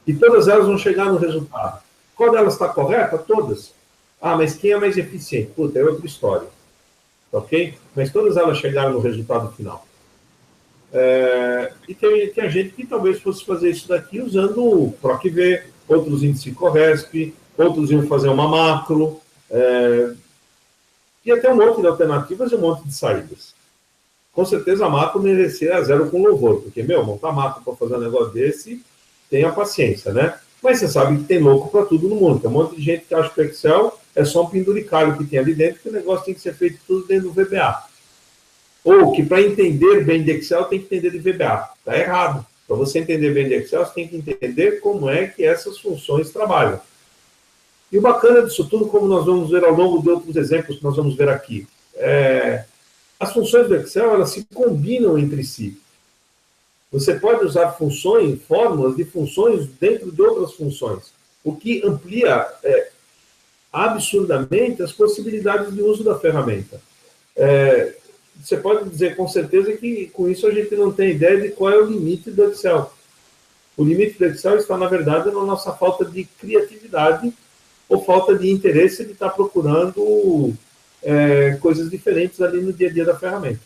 E todas elas vão chegar no resultado. Qual delas está correta? Todas. Ah, mas quem é mais eficiente? Puta, é outra história. Ok? Mas todas elas chegaram no resultado final. E tem a gente que talvez fosse fazer isso daqui usando o PROC-V, outros índice Corresp, outros iam fazer uma macro, e até um monte de alternativas e um monte de saídas. Com certeza a macro merecia a zero com louvor, porque, montar macro para fazer um negócio desse, tenha paciência, né? Mas você sabe que tem louco para tudo no mundo. Tem um monte de gente que acha que o Excel é só um penduricalho que tem ali dentro, que o negócio tem que ser feito tudo dentro do VBA. Ou que para entender bem de Excel tem que entender de VBA. Está errado. Para você entender bem de Excel, você tem que entender como é que essas funções trabalham. E o bacana disso tudo, como nós vamos ver ao longo de outros exemplos que nós vamos ver aqui, as funções do Excel, elas se combinam entre si. Você pode usar funções, fórmulas de funções dentro de outras funções, o que amplia absurdamente as possibilidades de uso da ferramenta. Você pode dizer com certeza que com isso a gente não tem ideia de qual é o limite do Excel. O limite do Excel está, na verdade, na nossa falta de criatividade ou falta de interesse de estar procurando coisas diferentes ali no dia a dia da ferramenta.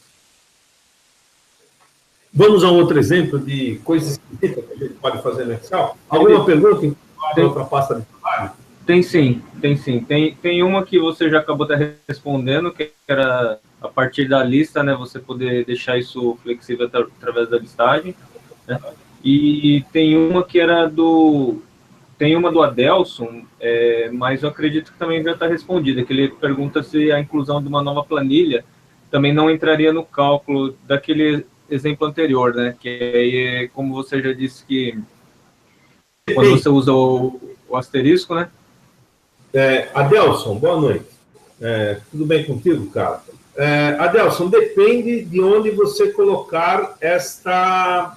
Vamos a um outro exemplo de coisas esquisitas que a gente pode fazer no Excel? Alguma pergunta em outra pasta de trabalho? Tem sim, tem sim. Tem uma que você já acabou até respondendo, que era a partir da lista, né? Você poder deixar isso flexível através da listagem, né? E tem uma que era Tem uma do Adelson, mas eu acredito que também já está respondida, que ele pergunta se a inclusão de uma nova planilha também não entraria no cálculo daquele exemplo anterior, né? Que aí, como você já disse que quando você usa o asterisco, né? Adelson, boa noite. Tudo bem contigo, cara? Adelson, depende de onde você colocar esta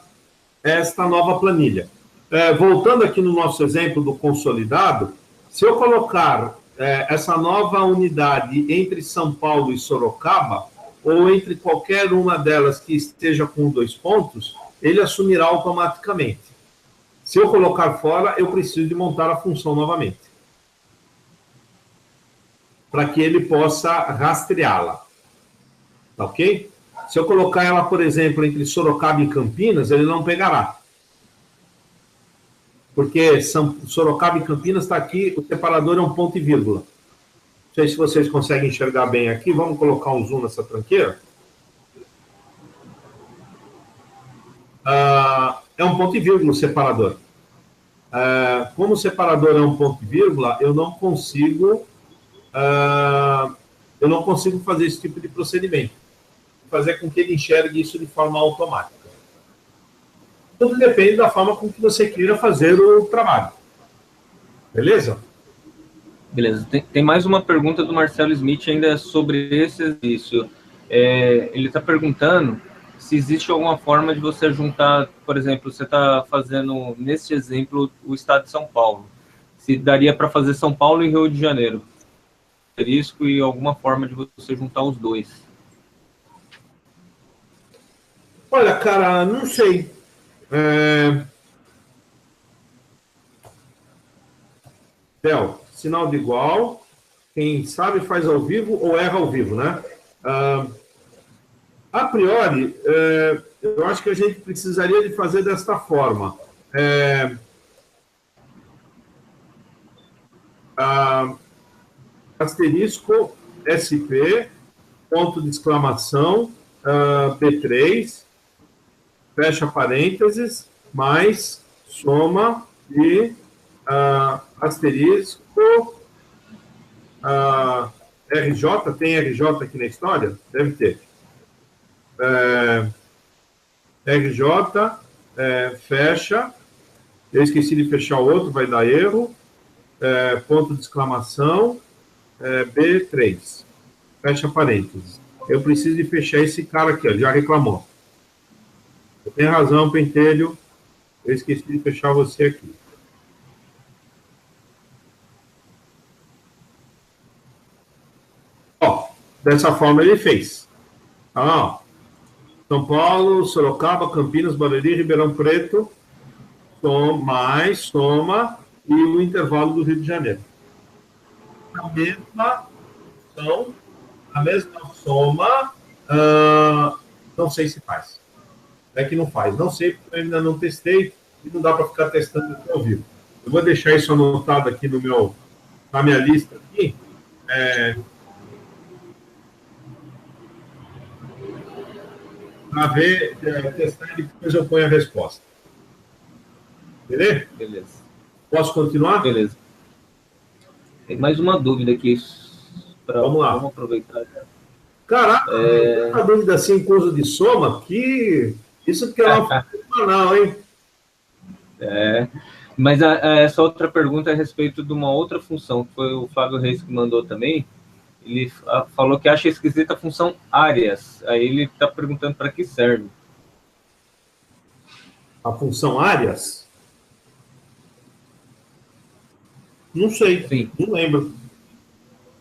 nova planilha. Voltando aqui no nosso exemplo do consolidado, se eu colocar essa nova unidade entre São Paulo e Sorocaba, ou entre qualquer uma delas que esteja com 2 pontos, ele assumirá automaticamente. Se eu colocar fora, eu preciso de montar a função novamente, para que ele possa rastreá-la. Ok? Se eu colocar ela, por exemplo, entre Sorocaba e Campinas, ele não pegará. Porque Sorocaba e Campinas está aqui, o separador é um ponto e vírgula. Não sei se vocês conseguem enxergar bem aqui. Vamos colocar um zoom nessa tranqueira. É um um ponto e vírgula o separador. Como o separador é um ponto e vírgula, eu não consigo fazer esse tipo de procedimento. Fazer com que ele enxergue isso de forma automática. Tudo depende da forma com que você queira fazer o trabalho. Beleza? Beleza. Tem mais uma pergunta do Marcelo Smith ainda sobre esse exercício. Ele está perguntando se existe alguma forma de você juntar, por exemplo, você está fazendo, nesse exemplo, o estado de São Paulo. Se daria para fazer São Paulo e Rio de Janeiro. Risco e alguma forma de você juntar os dois. Olha, cara, não sei. Theo, sinal de igual. Quem sabe faz ao vivo ou erra ao vivo, né? A priori, eu acho que a gente precisaria de fazer desta forma. Asterisco, SP, ponto de exclamação, P3, fecha parênteses, mais soma de asterisco, RJ, tem RJ aqui na história? Deve ter. RJ, fecha, eu esqueci de fechar o outro, vai dar erro, ponto de exclamação, B3, fecha parênteses. Eu preciso de fechar esse cara aqui, ó, já reclamou. Tem razão, Pentelho, eu esqueci de fechar você aqui. Ó, dessa forma ele fez. Ó, São Paulo, Sorocaba, Campinas, Barueri, Ribeirão Preto, soma e o intervalo do Rio de Janeiro. A mesma soma, não sei se faz. É que não faz. Não sei, porque eu ainda não testei e não dá para ficar testando aqui ao vivo. Eu vou deixar isso anotado aqui na minha lista aqui. Para ver, testar e depois eu ponho a resposta. Beleza? Beleza. Posso continuar? Beleza. Tem mais uma dúvida aqui. Vamos lá. Vamos aproveitar. Caraca, uma dúvida assim com uso de soma, que isso que é uma semanal, hein? Mas essa outra pergunta é a respeito de uma outra função, que foi o Flávio Reis que mandou também. Ele falou que acha esquisita a função áreas. Aí ele está perguntando para que serve. A função áreas? Não sei, sim. Não lembro.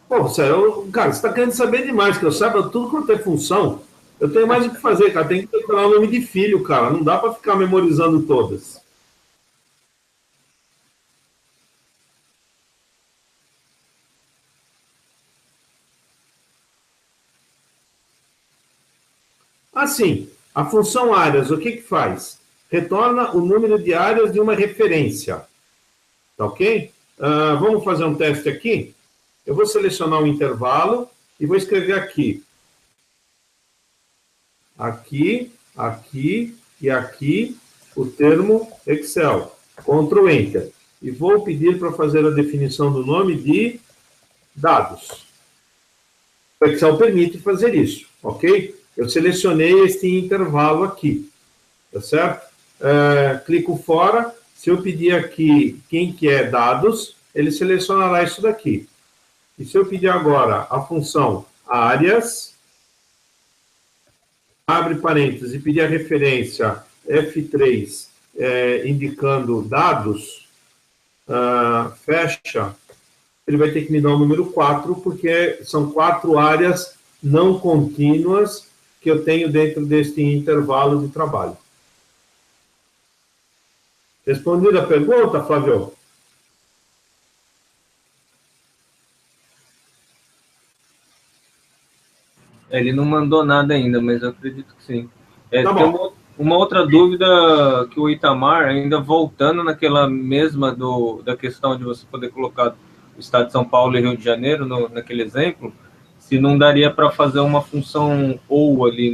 Pô, sério, cara, você está querendo saber demais, que eu saiba tudo quanto é função. Eu tenho mais o que fazer, cara. Tem que decorar o nome de filho, cara. Não dá para ficar memorizando todas. Assim, a função áreas, o que faz? Retorna o número de áreas de uma referência. Tá ok? Vamos fazer um teste aqui? Eu vou selecionar um intervalo e vou escrever aqui. Aqui, aqui e aqui o termo Excel. Ctrl Enter. E vou pedir para fazer a definição do nome de dados. O Excel permite fazer isso, ok? Eu selecionei este intervalo aqui, tá certo? Clico fora. Se eu pedir aqui quem que é dados, ele selecionará isso daqui. E se eu pedir agora a função áreas, abre parênteses e pedir a referência F3, indicando dados, fecha, ele vai ter que me dar o número 4, porque são 4 áreas não contínuas que eu tenho dentro deste intervalo de trabalho. Respondida a pergunta, Flávio? Ele não mandou nada ainda, mas eu acredito que sim. Tá tem bom. uma outra dúvida que o Itamar, ainda voltando naquela mesma da questão de você poder colocar o estado de São Paulo e Rio de Janeiro naquele exemplo, se não daria para fazer uma função ou ali,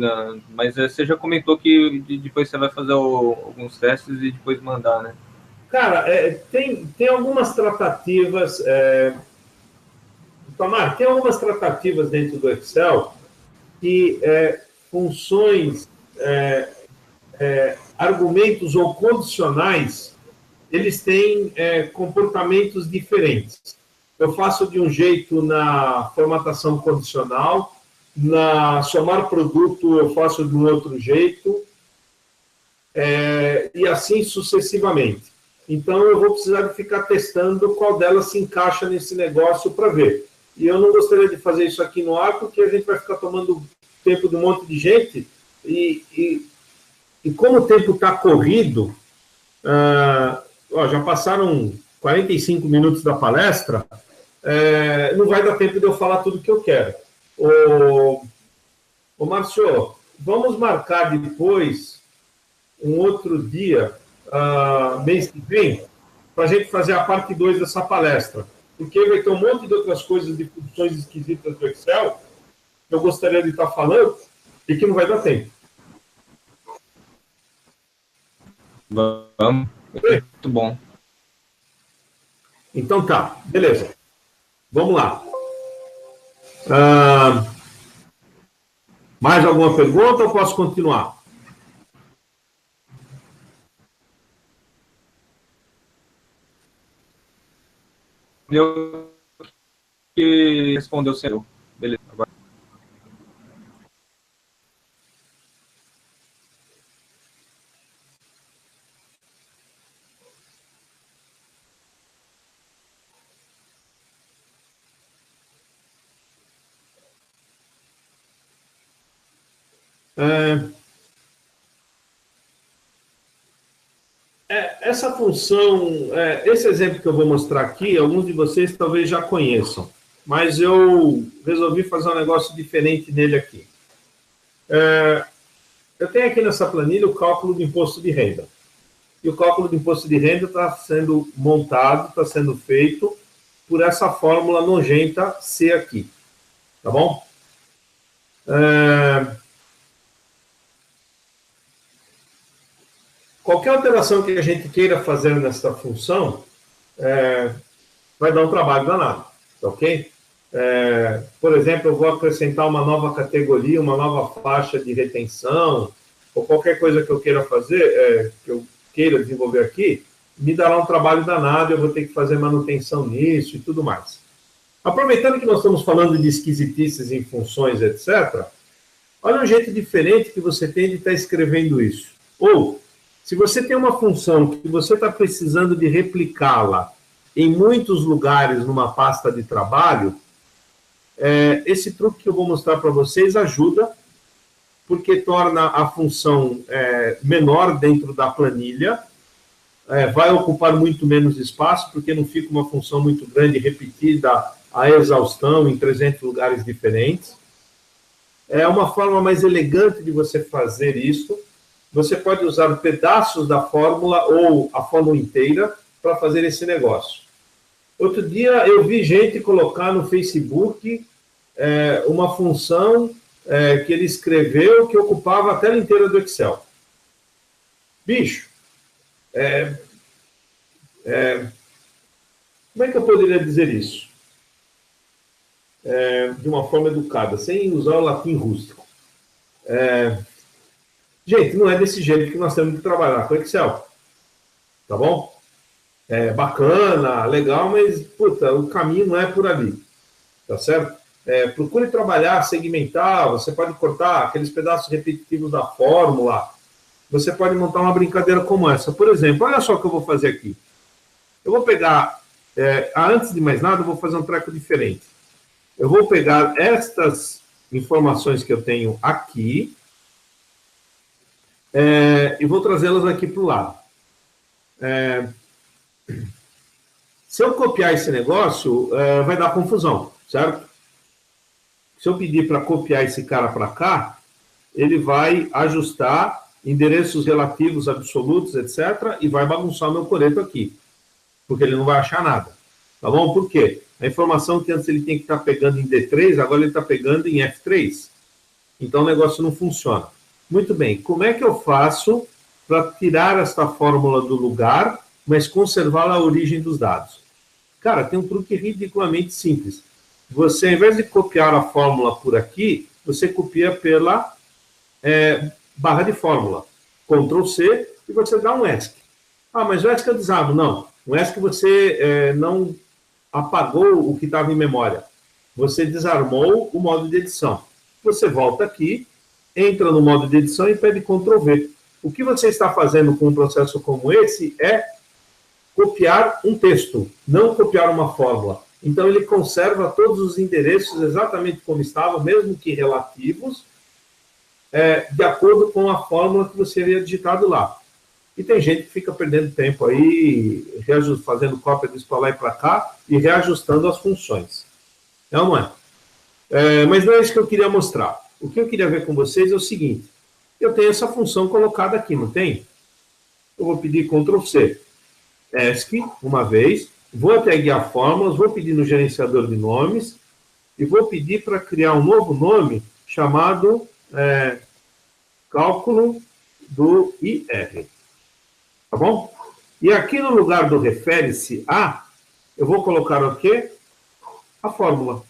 mas você já comentou que depois você vai fazer alguns testes e depois mandar, né? Cara, tem algumas tratativas, Tomar, tem algumas tratativas dentro do Excel que funções, argumentos ou condicionais, eles têm comportamentos diferentes. Eu faço de um jeito na formatação condicional, na somar produto eu faço de um outro jeito, e assim sucessivamente. Então, eu vou precisar de ficar testando qual delas se encaixa nesse negócio para ver. E eu não gostaria de fazer isso aqui no ar, porque a gente vai ficar tomando tempo de um monte de gente, e como o tempo está corrido, já passaram 45 minutos da palestra, não vai dar tempo de eu falar tudo que eu quero. Ô Márcio, vamos marcar depois um outro dia, mês que vem, para a gente fazer a parte 2 dessa palestra. Porque vai ter um monte de outras coisas, de funções esquisitas do Excel, que eu gostaria de estar falando, e que não vai dar tempo. Vamos. Muito bom. Então tá, beleza. Vamos lá. Mais alguma pergunta ou posso continuar? Eu que respondeu o senhor. Beleza. Agora. Essa função, esse exemplo que eu vou mostrar aqui, alguns de vocês talvez já conheçam, mas eu resolvi fazer um negócio diferente nele aqui. Eu tenho aqui nessa planilha o cálculo do imposto de renda. E o cálculo do imposto de renda está sendo montado, está sendo feito por essa fórmula nojenta C aqui. Tá bom? Qualquer alteração que a gente queira fazer nessa função vai dar um trabalho danado, ok? Por exemplo, eu vou acrescentar uma nova categoria, uma nova faixa de retenção, ou qualquer coisa que eu queira fazer, que eu queira desenvolver aqui, me dará um trabalho danado, eu vou ter que fazer manutenção nisso e tudo mais. Aproveitando que nós estamos falando de esquisitices em funções, etc., olha um jeito diferente que você tem de estar escrevendo isso. Ou, se você tem uma função que você está precisando de replicá-la em muitos lugares numa pasta de trabalho, esse truque que eu vou mostrar para vocês ajuda, porque torna a função menor dentro da planilha, vai ocupar muito menos espaço, porque não fica uma função muito grande, repetida a exaustão em 300 lugares diferentes. É uma forma mais elegante de você fazer isso. Você pode usar pedaços da fórmula ou a fórmula inteira para fazer esse negócio. Outro dia eu vi gente colocar no Facebook uma função que ele escreveu que ocupava a tela inteira do Excel. Bicho, como é que eu poderia dizer isso? De uma forma educada, sem usar o latim rústico. Gente, não é desse jeito que nós temos que trabalhar com Excel. Tá bom? Bacana, legal, mas, puta, o caminho não é por ali. Tá certo? Procure trabalhar, segmentar, você pode cortar aqueles pedaços repetitivos da fórmula, você pode montar uma brincadeira como essa. Por exemplo, olha só o que eu vou fazer aqui. Eu vou pegar, antes de mais nada, eu vou fazer um treco diferente. Eu vou pegar estas informações que eu tenho aqui, e vou trazê-las aqui para o lado. Se eu copiar esse negócio, vai dar confusão, certo? Se eu pedir para copiar esse cara para cá, ele vai ajustar endereços relativos absolutos, etc., e vai bagunçar meu coreto aqui, porque ele não vai achar nada. Tá bom? Por quê? A informação que antes ele tinha que estar pegando em D3, agora ele está pegando em F3. Então o negócio não funciona. Muito bem, como é que eu faço para tirar esta fórmula do lugar, mas conservar a origem dos dados? Cara, tem um truque ridiculamente simples. Você, ao invés de copiar a fórmula por aqui, você copia pela barra de fórmula. Ctrl C e você dá um ESC. Ah, mas o ESC eu desarmo. Não. O ESC você não apagou o que estava em memória. Você desarmou o modo de edição. Você volta aqui, entra no modo de edição e pede Ctrl V. O que você está fazendo com um processo como esse é copiar um texto, não copiar uma fórmula. Então, ele conserva todos os endereços exatamente como estavam, mesmo que relativos, de acordo com a fórmula que você havia digitado lá. E tem gente que fica perdendo tempo aí, fazendo cópia disso para lá e para cá, e reajustando as funções. É ou não é? Mas não é isso que eu queria mostrar. O que eu queria ver com vocês é o seguinte. Eu tenho essa função colocada aqui, não tem? Eu vou pedir Ctrl C. ESC, uma vez. Vou até guiar fórmulas, vou pedir no gerenciador de nomes, e vou pedir para criar um novo nome chamado cálculo do IR. Tá bom? E aqui no lugar do refere-se a, eu vou colocar o quê? A fórmula.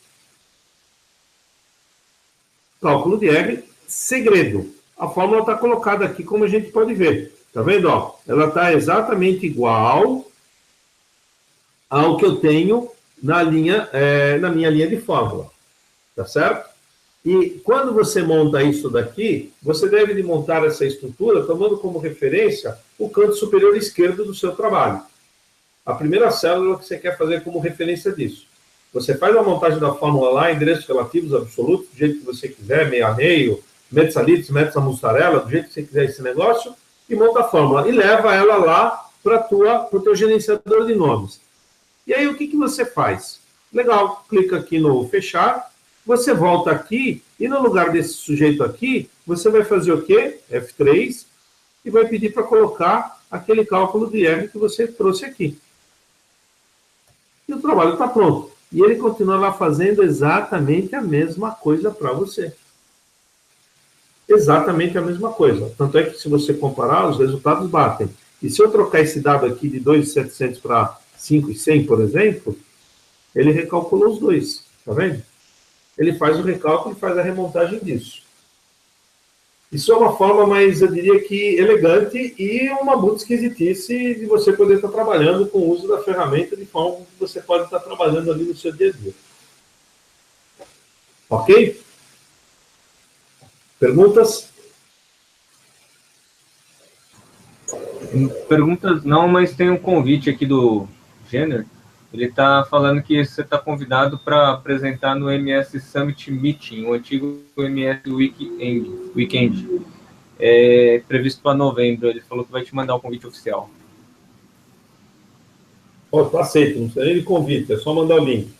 Cálculo de R, segredo. A fórmula está colocada aqui, como a gente pode ver. Tá vendo? Ó, ela está exatamente igual ao que eu tenho na minha linha de fórmula. Tá certo? E quando você monta isso daqui, você deve de montar essa estrutura tomando como referência o canto superior esquerdo do seu trabalho. A primeira célula que você quer fazer como referência disso. Você faz a montagem da fórmula lá, endereços relativos absolutos, do jeito que você quiser, meio a meio, metzalitz, mussarela, do jeito que você quiser esse negócio, e monta a fórmula. E leva ela lá para o teu gerenciador de nomes. E aí o que você faz? Legal, clica aqui no fechar, você volta aqui, e no lugar desse sujeito aqui, você vai fazer o quê? F3, e vai pedir para colocar aquele cálculo de R que você trouxe aqui. E o trabalho está pronto. E ele continua lá fazendo exatamente a mesma coisa para você. Exatamente a mesma coisa. Tanto é que se você comparar, os resultados batem. E se eu trocar esse dado aqui de 2.700 para 5.100, por exemplo, ele recalculou os dois. Tá vendo? Ele faz o recálculo e faz a remontagem disso. Isso é uma forma mais, eu diria que, elegante e uma muito esquisitice de você poder estar trabalhando com o uso da ferramenta de forma que você pode estar trabalhando ali no seu dia a dia. Ok? Perguntas? Perguntas não, mas tem um convite aqui do Jenner. Ele está falando que você está convidado para apresentar no MS Summit Meeting, o antigo MS Weekend. Previsto para novembro. Ele falou que vai te mandar o convite oficial. Tá aceito, não precisa nem de convite, é só mandar o link.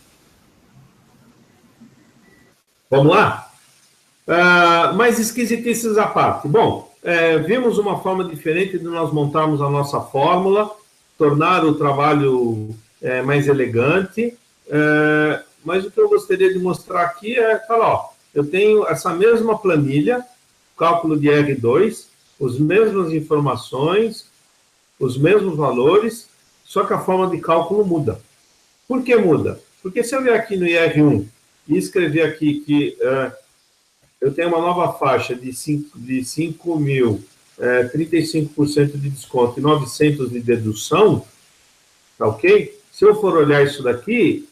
Vamos lá? Mais esquisitices à parte. Bom, vimos uma forma diferente de nós montarmos a nossa fórmula, tornar o trabalho mais elegante, mas o que eu gostaria de mostrar aqui tá lá, ó, eu tenho essa mesma planilha, cálculo de R2, as mesmas informações, os mesmos valores, só que a forma de cálculo muda. Por que muda? Porque se eu vier aqui no IR1 e escrever aqui que eu tenho uma nova faixa de 5 mil, 35% de desconto e 900 de dedução, tá ok? Se eu for olhar isso daqui,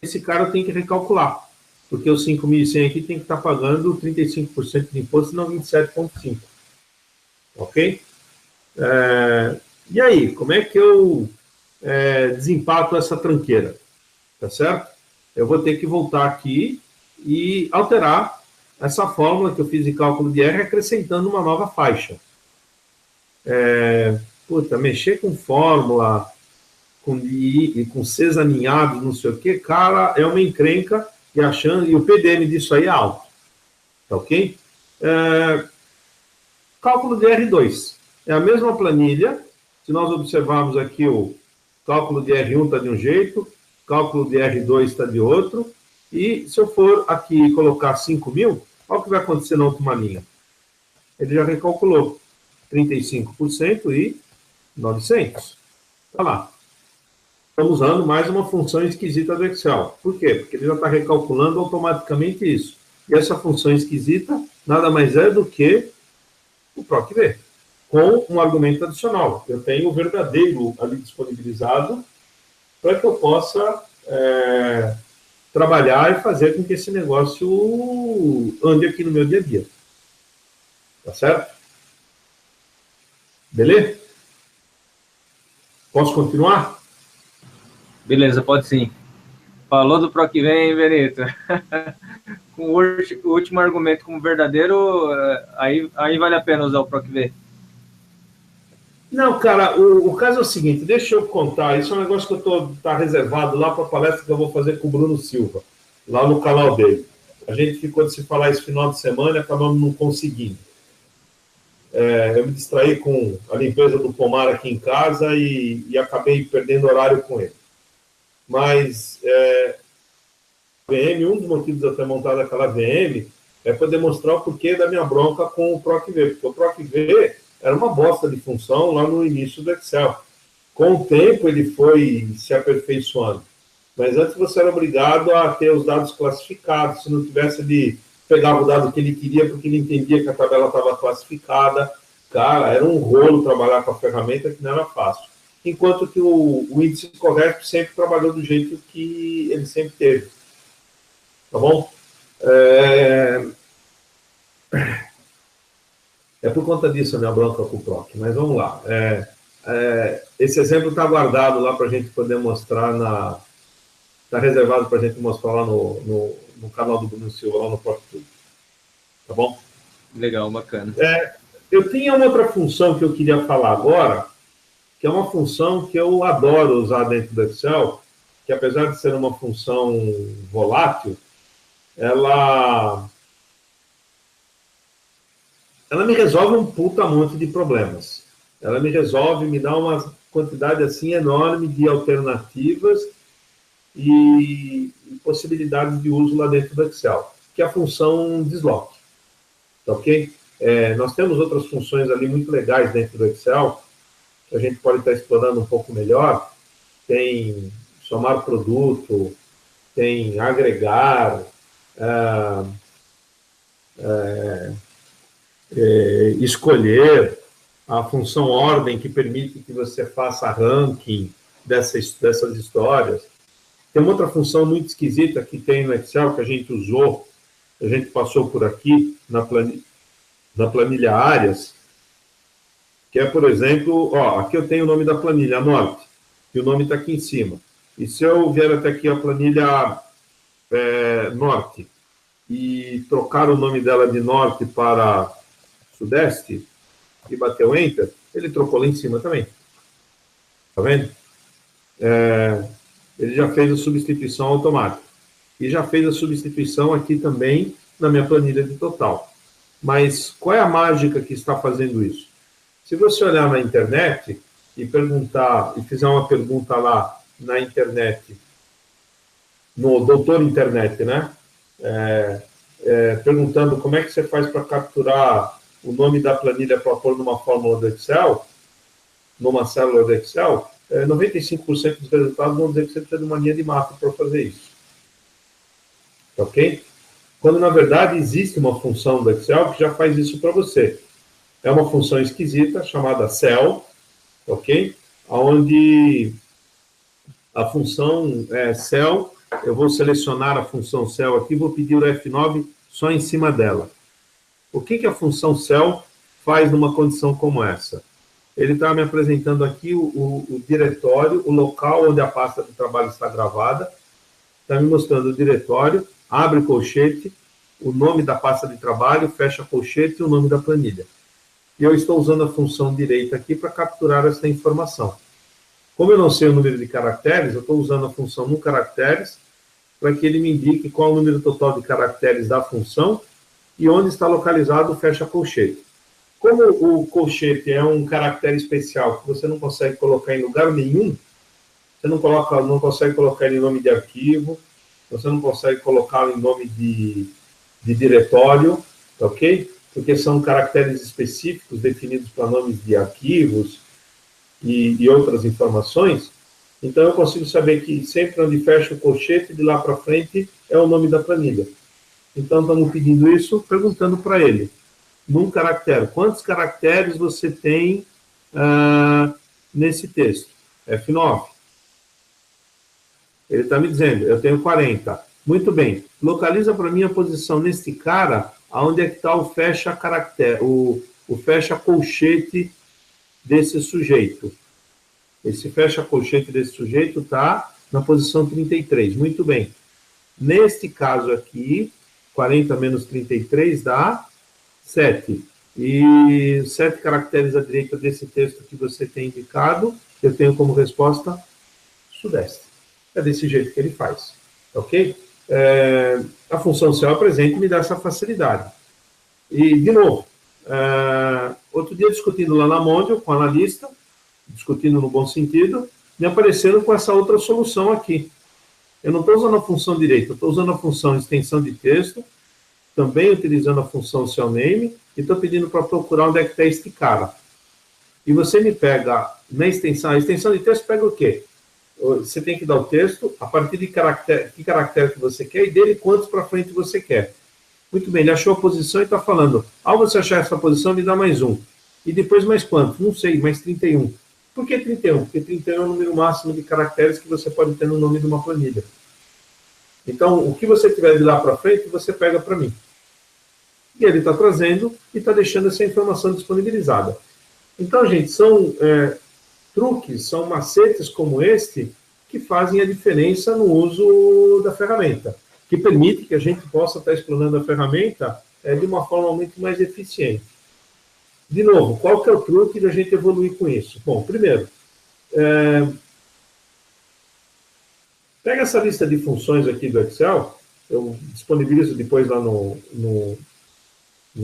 esse cara tem que recalcular, porque os 5.100 aqui tem que estar pagando 35% de imposto e não 27,5%. Ok? E aí, como é que eu desempato essa tranqueira? Tá certo? Eu vou ter que voltar aqui e alterar essa fórmula que eu fiz de cálculo de R, acrescentando uma nova faixa. Mexer com fórmula, com Cs aninhados, não sei o que, cara, é uma encrenca, e o PDM disso aí é alto. Tá ok? Cálculo de R2. É a mesma planilha. Se nós observarmos aqui, o cálculo de R1 está de um jeito, cálculo de R2 está de outro, e se eu for aqui colocar 5.000, olha o que vai acontecer na última linha. Ele já recalculou 35% e 900. Está lá. Estamos usando mais uma função esquisita do Excel. Por quê? Porque ele já está recalculando automaticamente isso. E essa função esquisita nada mais é do que o PROC-V, com um argumento adicional. Eu tenho o verdadeiro ali disponibilizado para que eu possa trabalhar e fazer com que esse negócio ande aqui no meu dia a dia. Tá certo? Beleza? Posso continuar? Beleza, pode sim. Falou do PROC-V, hein, Benito? Com o último argumento como verdadeiro, aí vale a pena usar o PROC-V. Não, cara, o caso é o seguinte, deixa eu contar, isso é um negócio que tá reservado lá para a palestra que eu vou fazer com o Bruno Silva, lá no canal dele. A gente ficou de se falar esse final de semana e acabamos não conseguindo. Eu me distraí com a limpeza do pomar aqui em casa e acabei perdendo horário com ele. Mas VM, um dos motivos de eu ter montado aquela VM é para demonstrar o porquê da minha bronca com o PROC-V, porque o PROC-V era uma bosta de função lá no início do Excel. Com o tempo ele foi se aperfeiçoando. Mas antes você era obrigado a ter os dados classificados. Se não tivesse, ele pegava o dado que ele queria porque ele entendia que a tabela estava classificada. Cara, era um rolo trabalhar com a ferramenta que não era fácil. Enquanto que o índice correto sempre trabalhou do jeito que ele sempre teve. Tá bom? É por conta disso a minha bronca com o PROC, mas vamos lá. Esse exemplo está guardado lá para a gente poder mostrar está reservado para a gente mostrar lá no canal do Bruno Silva, lá no PROC. Tá bom? Legal, bacana. Eu tinha uma outra função que eu queria falar agora, que é uma função que eu adoro usar dentro do Excel, que apesar de ser uma função volátil, ela me resolve um puta monte de problemas. Ela me resolve, me dá uma quantidade assim enorme de alternativas e possibilidades de uso lá dentro do Excel, que é a função desloque. Tá ok? Nós temos outras funções ali muito legais dentro do Excel, que a gente pode estar explorando um pouco melhor. Tem somar produto, tem agregar, escolher, a função ordem, que permite que você faça ranking dessas histórias. Tem uma outra função muito esquisita que tem no Excel, que a gente usou, a gente passou por aqui, na planilha áreas, que é, por exemplo, aqui eu tenho o nome da planilha, norte, e o nome está aqui em cima. E se eu vier até aqui a planilha norte, e trocar o nome dela de norte para sudeste, e bater o enter, ele trocou lá em cima também. Tá vendo? Ele já fez a substituição automática. E já fez a substituição aqui também na minha planilha de total. Mas qual é a mágica que está fazendo isso? Se você olhar na internet e perguntar, e fizer uma pergunta lá na internet, no doutor internet, né? Perguntando como é que você faz para capturar o nome da planilha para pôr numa fórmula do Excel, numa célula do Excel, 95% dos resultados vão dizer que você precisa de uma linha de mapa para fazer isso. Ok? Quando, na verdade, existe uma função do Excel que já faz isso para você. É uma função esquisita chamada cell, ok? Onde a função cell, eu vou selecionar a função cell aqui, vou pedir o F9 só em cima dela. O que a função cell faz numa condição como essa? Ele está me apresentando aqui o diretório, o local onde a pasta de trabalho está gravada, está me mostrando o diretório, abre o colchete, o nome da pasta de trabalho, fecha colchete e o nome da planilha. E eu estou usando a função direita aqui para capturar essa informação. Como eu não sei o número de caracteres, eu estou usando a função no caracteres para que ele me indique qual é o número total de caracteres da função e onde está localizado o fecha colchete. Como o colchete é um caractere especial que você não consegue colocar em lugar nenhum, você não consegue colocar ele em nome de arquivo, você não consegue colocá-lo em nome de diretório, tá ok? Porque são caracteres específicos definidos para nomes de arquivos e outras informações. Então, eu consigo saber que sempre onde fecha o colchete, de lá para frente, é o nome da planilha. Então, estamos pedindo isso, perguntando para ele, num caractere, quantos caracteres você tem nesse texto? F9. Ele está me dizendo, eu tenho 40. Muito bem. Localiza para mim a posição nesse cara, aonde é que está o fecha caractere, o fecha colchete desse sujeito. Esse fecha colchete desse sujeito está na posição 33. Muito bem. Neste caso aqui, 40 menos 33 dá 7. E 7 caracteres à direita desse texto que você tem indicado, eu tenho como resposta Sudeste. É desse jeito que ele faz, ok? A função céu presente me dá essa facilidade. E, de novo, outro dia discutindo lá na Mondial, com o analista, discutindo no bom sentido, me apareceram com essa outra solução aqui. Eu não estou usando a função direita, eu estou usando a função extensão de texto, também utilizando a função cellName, e estou pedindo para procurar onde é que está este cara. E você me pega na extensão, a extensão de texto pega o quê? Você tem que dar o texto a partir de que caractere que você quer e dele quantos para frente você quer. Muito bem, ele achou a posição e está falando, ao você achar essa posição, me dá mais um. E depois mais quanto? Não sei, mais 31. Por que 31? Porque 31 é o número máximo de caracteres que você pode ter no nome de uma planilha. Então, o que você tiver de lá para frente, você pega para mim. E ele está trazendo e está deixando essa informação disponibilizada. Então, gente, são truques, são macetes como este que fazem a diferença no uso da ferramenta, que permite que a gente possa estar explorando a ferramenta de uma forma muito mais eficiente. De novo, qual que é o truque da gente evoluir com isso? Bom, primeiro, pega essa lista de funções aqui do Excel, eu disponibilizo depois lá no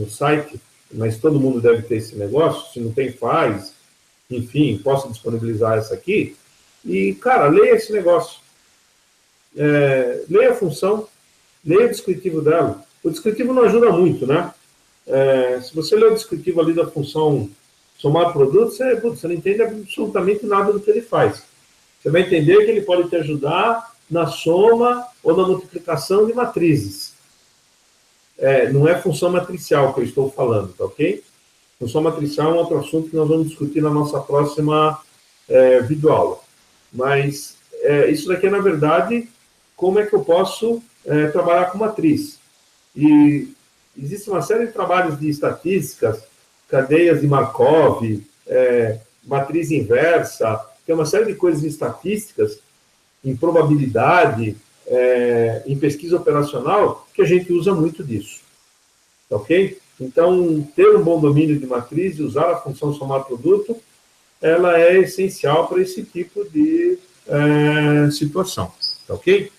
site, mas todo mundo deve ter esse negócio, se não tem, faz, enfim, posso disponibilizar essa aqui, e, cara, leia esse negócio. Leia a função, leia o descritivo dela. O descritivo não ajuda muito, né? Se você ler o descritivo ali da função somar produto, você não entende absolutamente nada do que ele faz. Você vai entender que ele pode te ajudar na soma ou na multiplicação de matrizes. Não é função matricial que eu estou falando, tá ok? Função matricial é um outro assunto que nós vamos discutir na nossa próxima videoaula. Mas isso daqui é, na verdade, como é que eu posso trabalhar com matriz. E existe uma série de trabalhos de estatísticas, cadeias de Markov, matriz inversa, tem uma série de coisas estatísticas, em probabilidade, em pesquisa operacional, que a gente usa muito disso. Ok? Então, ter um bom domínio de matriz e usar a função somar produto, ela é essencial para esse tipo de situação. Ok?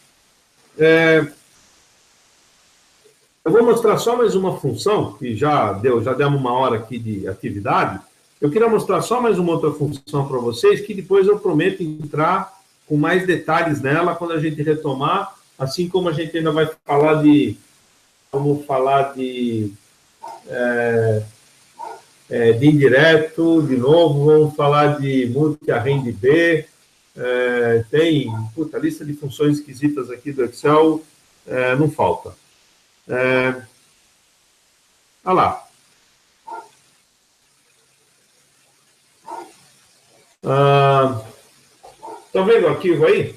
Eu vou mostrar só mais uma função, que já demos uma hora aqui de atividade. Eu queria mostrar só mais uma outra função para vocês, que depois eu prometo entrar com mais detalhes nela quando a gente retomar, assim como a gente ainda vai falar de... Vamos falar de indireto, de novo, vamos falar de multi-array B, tem a lista de funções esquisitas aqui do Excel, não falta. Olha lá. Estão vendo o arquivo aí?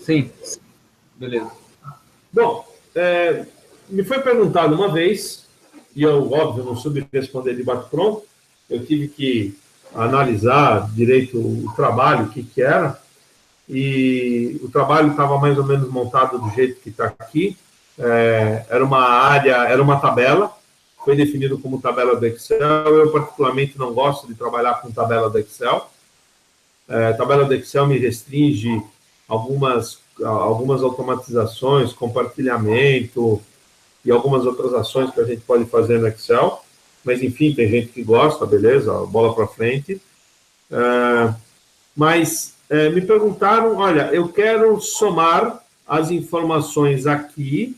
Sim. Beleza. Bom, me foi perguntado uma vez, e eu, óbvio, não soube responder de bate-pronto, eu tive que analisar direito o trabalho, o que era, e o trabalho estava mais ou menos montado do jeito que está aqui. Era uma área, era uma tabela, foi definido como tabela do Excel. Eu, particularmente, não gosto de trabalhar com tabela do Excel. Tabela do Excel me restringe algumas automatizações, compartilhamento e algumas outras ações que a gente pode fazer no Excel. mas enfim, tem gente que gosta, beleza, bola para frente. Mas me perguntaram, olha, eu quero somar as informações aqui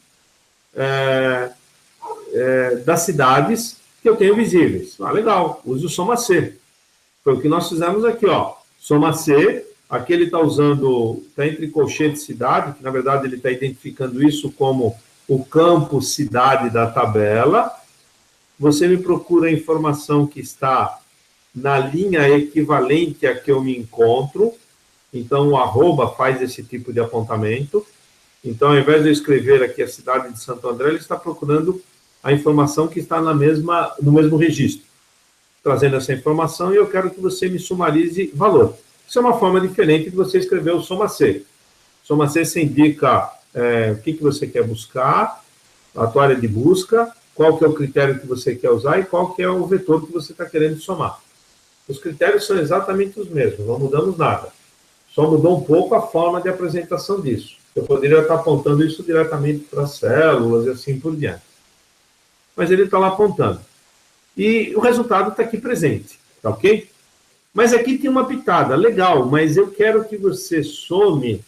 das cidades que eu tenho visíveis. Legal, use o Soma C. Foi o que nós fizemos aqui, ó. Soma C, aqui ele está usando, está entre colchete e cidade, que na verdade ele está identificando isso como o campo cidade da tabela. Você me procura a informação que está na linha equivalente a que eu me encontro. Então, o arroba faz esse tipo de apontamento. Então, ao invés de eu escrever aqui a cidade de Santo André, ele está procurando a informação que está no mesmo registro, trazendo essa informação, e eu quero que você me sumarize valor. Isso é uma forma diferente de você escrever o Soma C. Soma C se indica o que você quer buscar, a tua área de busca, qual que é o critério que você quer usar e qual que é o vetor que você está querendo somar. Os critérios são exatamente os mesmos, não mudamos nada. Só mudou um pouco a forma de apresentação disso. Eu poderia estar apontando isso diretamente para as células e assim por diante. Mas ele está lá apontando. E o resultado está aqui presente, tá ok? Mas aqui tem uma pitada, legal, mas eu quero que você some,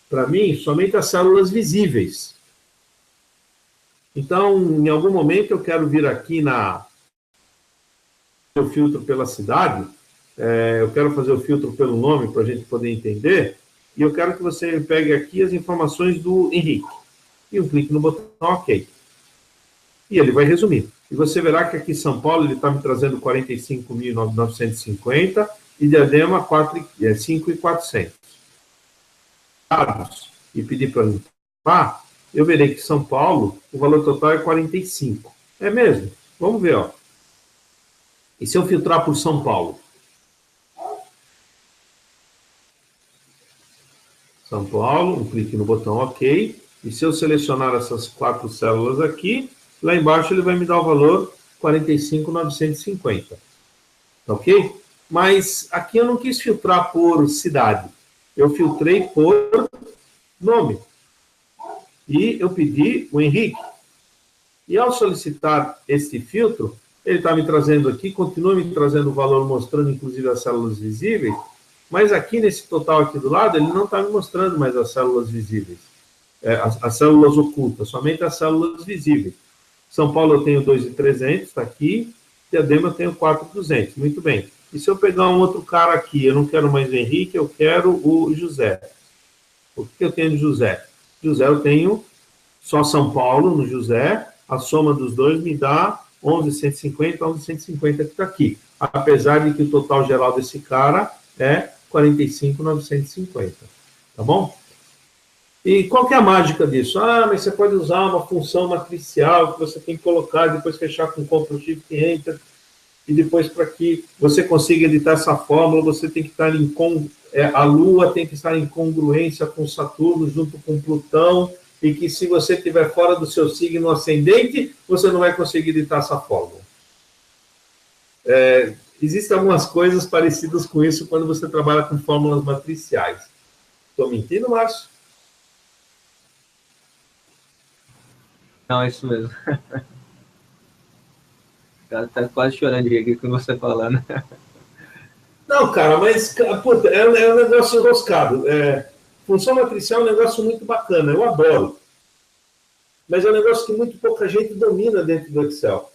para mim, somente as células visíveis. Então, em algum momento, eu quero vir aqui o filtro pela cidade, eu quero fazer o filtro pelo nome para a gente poder entender, e eu quero que você pegue aqui as informações do Henrique. E um clique no botão OK. E ele vai resumir. E você verá que aqui em São Paulo ele está me trazendo 45.950 e Diadema 5.400. Dados e pedir para limpar, eu verei que São Paulo, o valor total é 45. É mesmo? Vamos ver, ó. E se eu filtrar por São Paulo? São Paulo, um clique no botão OK. E se eu selecionar essas 4 células aqui, lá embaixo ele vai me dar o valor 45.950. Ok? Mas aqui eu não quis filtrar por cidade. Eu filtrei por nome. E eu pedi o Henrique. E ao solicitar esse filtro, ele está me trazendo aqui, continua me trazendo o valor, mostrando inclusive as células visíveis, mas aqui nesse total aqui do lado, ele não está me mostrando mais as células visíveis, as células ocultas, somente as células visíveis. São Paulo eu tenho 2.300, está aqui, Diadema eu tenho 4.200, muito bem. E se eu pegar um outro cara aqui, eu não quero mais o Henrique, eu quero o José. O que eu tenho de José? José eu tenho só São Paulo no José, a soma dos dois me dá 11.150, 11.150 que está aqui. Apesar de que o total geral desse cara é 45.950. Tá bom? E qual que é a mágica disso? Mas você pode usar uma função matricial que você tem que colocar, depois fechar com Ctrl Shift Enter, e depois para que você consiga editar essa fórmula, você tem que estar a Lua tem que estar em congruência com Saturno, junto com Plutão, e que se você estiver fora do seu signo ascendente, você não vai conseguir editar essa fórmula. Existem algumas coisas parecidas com isso quando você trabalha com fórmulas matriciais. Estou mentindo, Márcio? Não, é isso mesmo. O cara tá quase chorando de rir com você falando. Não, cara, mas puta, é um negócio enroscado. Função matricial é um negócio muito bacana, eu adoro. Mas é um negócio que muito pouca gente domina dentro do Excel.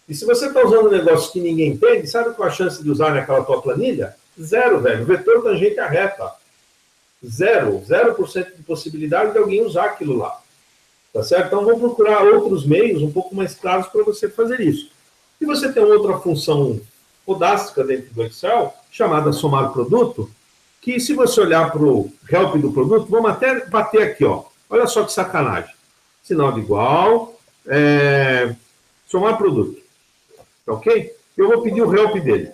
E se você está usando um negócio que ninguém entende, sabe qual a chance de usar naquela tua planilha? 0, velho. Vetor tangente à reta. 0% de possibilidade de alguém usar aquilo lá. Tá certo? Então, vamos procurar outros meios um pouco mais claros para você fazer isso. E você tem outra função fodástica dentro do Excel, chamada somar produto, que se você olhar para o help do produto, vamos até bater aqui, ó. Olha só que sacanagem. Sinal de igual, somar produto. Tá ok? Eu vou pedir o help dele.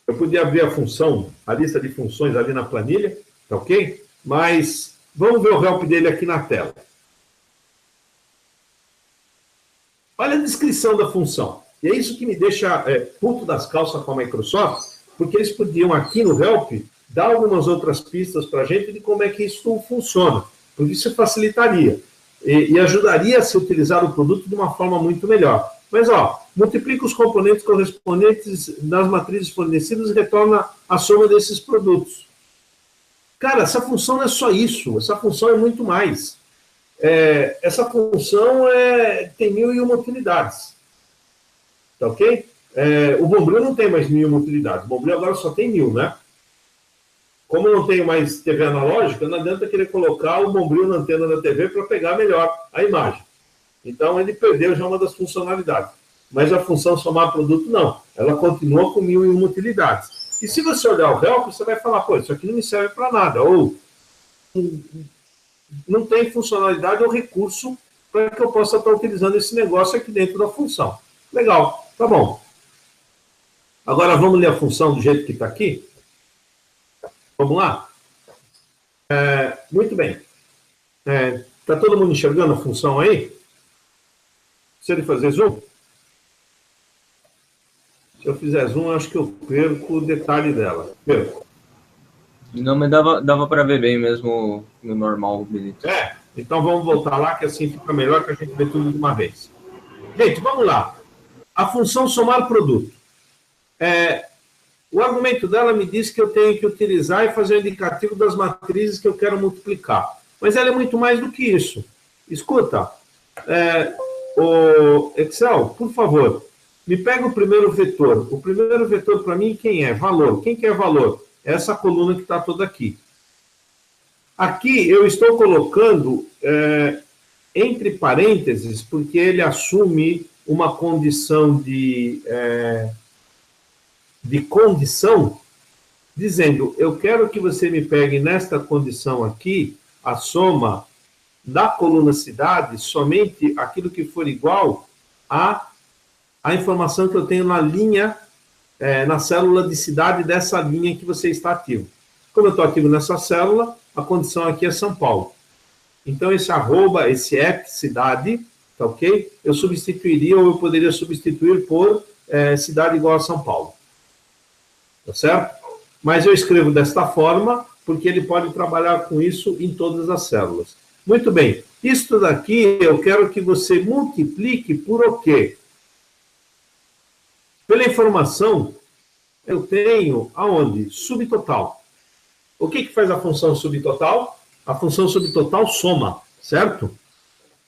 Eu podia abrir a função, a lista de funções ali na planilha, tá ok? Mas vamos ver o help dele aqui na tela. Olha a descrição da função. E é isso que me deixa puto das calças com a Microsoft, porque eles podiam aqui no help dar algumas outras pistas para a gente de como é que isso funciona. Porque isso facilitaria. e ajudaria a se utilizar o produto de uma forma muito melhor. Mas, ó, multiplica os componentes correspondentes das matrizes fornecidas e retorna a soma desses produtos. Cara, essa função não é só isso, essa função é muito mais. Essa função tem 1001 utilidades. Tá ok? O Bombril não tem mais 1001 utilidades. O Bombril agora só tem 1000, né? Como eu não tenho mais TV analógica, não adianta querer colocar o Bombril na antena da TV para pegar melhor a imagem. Então, ele perdeu já uma das funcionalidades. Mas a função somar produto, não. Ela continua com 1001 utilidades. E se você olhar o help, você vai falar, pô, isso aqui não me serve para nada. Ou não tem funcionalidade ou recurso para que eu possa estar utilizando esse negócio aqui dentro da função. Legal, tá bom. Agora vamos ler a função do jeito que está aqui? Vamos lá? Muito bem. Está todo mundo enxergando a função aí? Se ele fazer zoom? Se eu fizer zoom, acho que eu perco o detalhe dela. Perco. Não, mas dava para ver bem mesmo no normal, Benito. Então vamos voltar lá, que assim fica melhor, que a gente vê tudo de uma vez. Gente, vamos lá. A função somar produto. O argumento dela me diz que eu tenho que utilizar e fazer o indicativo das matrizes que eu quero multiplicar. Mas ela é muito mais do que isso. Escuta, o Excel, por favor, me pega o primeiro vetor. O primeiro vetor para mim, quem é? Valor. Quem que é valor? Essa coluna que está toda aqui. Aqui eu estou colocando entre parênteses, porque ele assume uma condição de condição, dizendo, eu quero que você me pegue nesta condição aqui, a soma da coluna cidade, somente aquilo que for igual a informação que eu tenho na linha, na célula de cidade dessa linha em que você está ativo. Como eu estou ativo nessa célula, a condição aqui é São Paulo. Então, esse arroba, esse app cidade, tá ok? Eu substituiria, ou eu poderia substituir por cidade igual a São Paulo. Tá certo? Mas eu escrevo desta forma, porque ele pode trabalhar com isso em todas as células. Muito bem. Isto daqui, eu quero que você multiplique por o quê? Pela informação, eu tenho aonde? Subtotal. O que faz a função subtotal? A função subtotal soma, certo?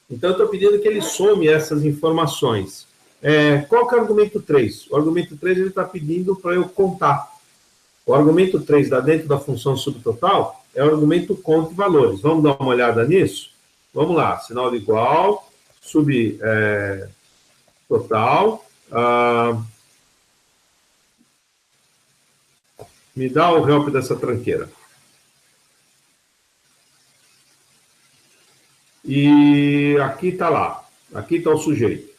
Então, eu estou pedindo que ele some essas informações. Qual que é o argumento 3? O argumento 3 ele está pedindo para eu contar. O argumento 3 dentro da função subtotal é o argumento conte valores. Vamos dar uma olhada nisso? Vamos lá. Sinal de igual, subtotal. Me dá o help dessa tranqueira. E aqui está lá. Aqui está o sujeito.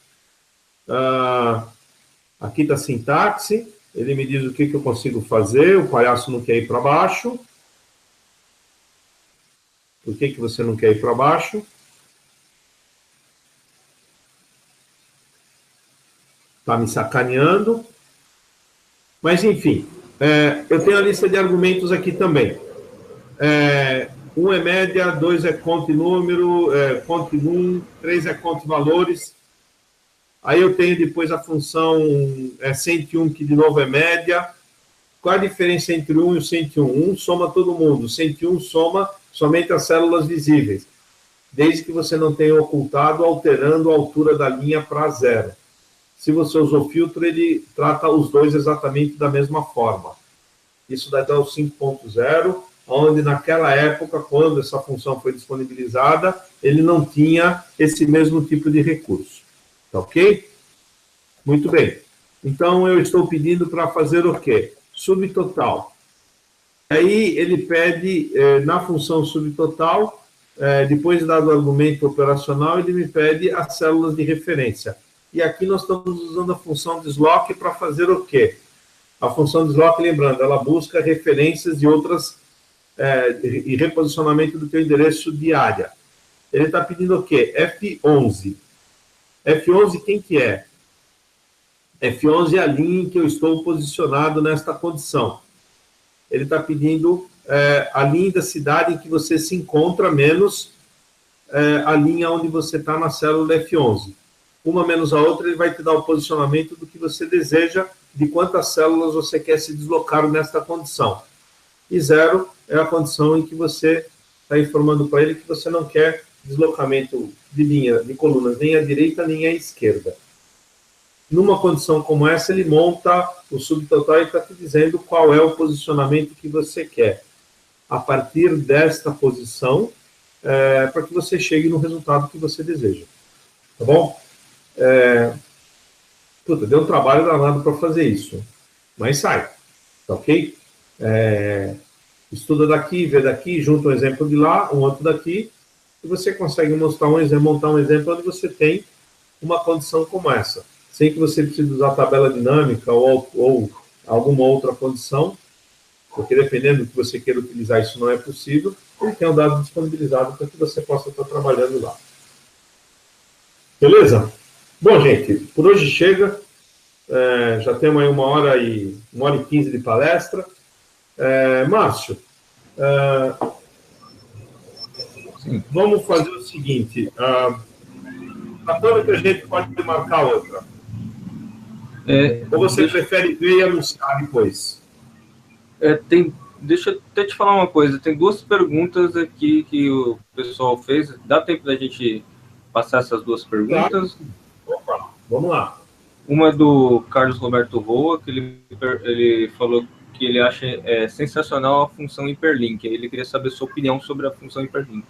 Aqui está a sintaxe. Ele me diz o que eu consigo fazer. O palhaço não quer ir para baixo. Por que você não quer ir para baixo? Está me sacaneando. Mas, enfim, eu tenho a lista de argumentos aqui também. 1 é média, 2 é conte número, conte num, 3 é conte valores. Aí eu tenho depois a função 101, que de novo é média. Qual a diferença entre 1 e o 101? 1 soma todo mundo, 101 soma somente as células visíveis, desde que você não tenha ocultado, alterando a altura da linha para 0. Se você usou filtro, ele trata os dois exatamente da mesma forma. Isso dá até o 5.0, onde naquela época, quando essa função foi disponibilizada, ele não tinha esse mesmo tipo de recurso. Tá ok? Muito bem. Então, eu estou pedindo para fazer o quê? Subtotal. Aí, ele pede, na função subtotal, depois dado o argumento operacional, ele me pede as células de referência. E aqui nós estamos usando a função desloque para fazer o quê? A função desloque, lembrando, ela busca referências de outras, e reposicionamento do teu endereço de área. Ele está pedindo o quê? F11. F11 quem que é? F11 é a linha em que eu estou posicionado nesta condição. Ele está pedindo a linha da cidade em que você se encontra, menos a linha onde você está na célula F11. Uma menos a outra, ele vai te dar o posicionamento do que você deseja, de quantas células você quer se deslocar nesta condição. E 0 é a condição em que você está informando para ele que você não quer deslocamento de linha, de colunas, nem à direita, nem à esquerda. Numa condição como essa, ele monta o subtotal e está te dizendo qual é o posicionamento que você quer. A partir desta posição, para que você chegue no resultado que você deseja. Tá bom? Deu um trabalho danado para fazer isso. Mas sai. Tá ok? Estuda daqui, vê daqui, junta um exemplo de lá, um outro daqui, e você consegue montar um exemplo onde você tem uma condição como essa, sem que você precise usar tabela dinâmica ou alguma outra condição, porque dependendo do que você queira utilizar, isso não é possível, ele tem um dado disponibilizado para que você possa estar trabalhando lá. Beleza? Bom, gente, por hoje chega. Já temos aí 1h15 de palestra. Márcio, vamos fazer o seguinte. A quando que a gente pode marcar outra? Ou você prefere ver e anunciar depois? Deixa eu até te falar uma coisa. Tem 2 perguntas aqui que o pessoal fez. Dá tempo da gente passar essas 2 perguntas? Claro. Opa, vamos lá. Uma é do Carlos Roberto Roa, que ele falou que ele acha sensacional a função hiperlink. Ele queria saber sua opinião sobre a função hiperlink.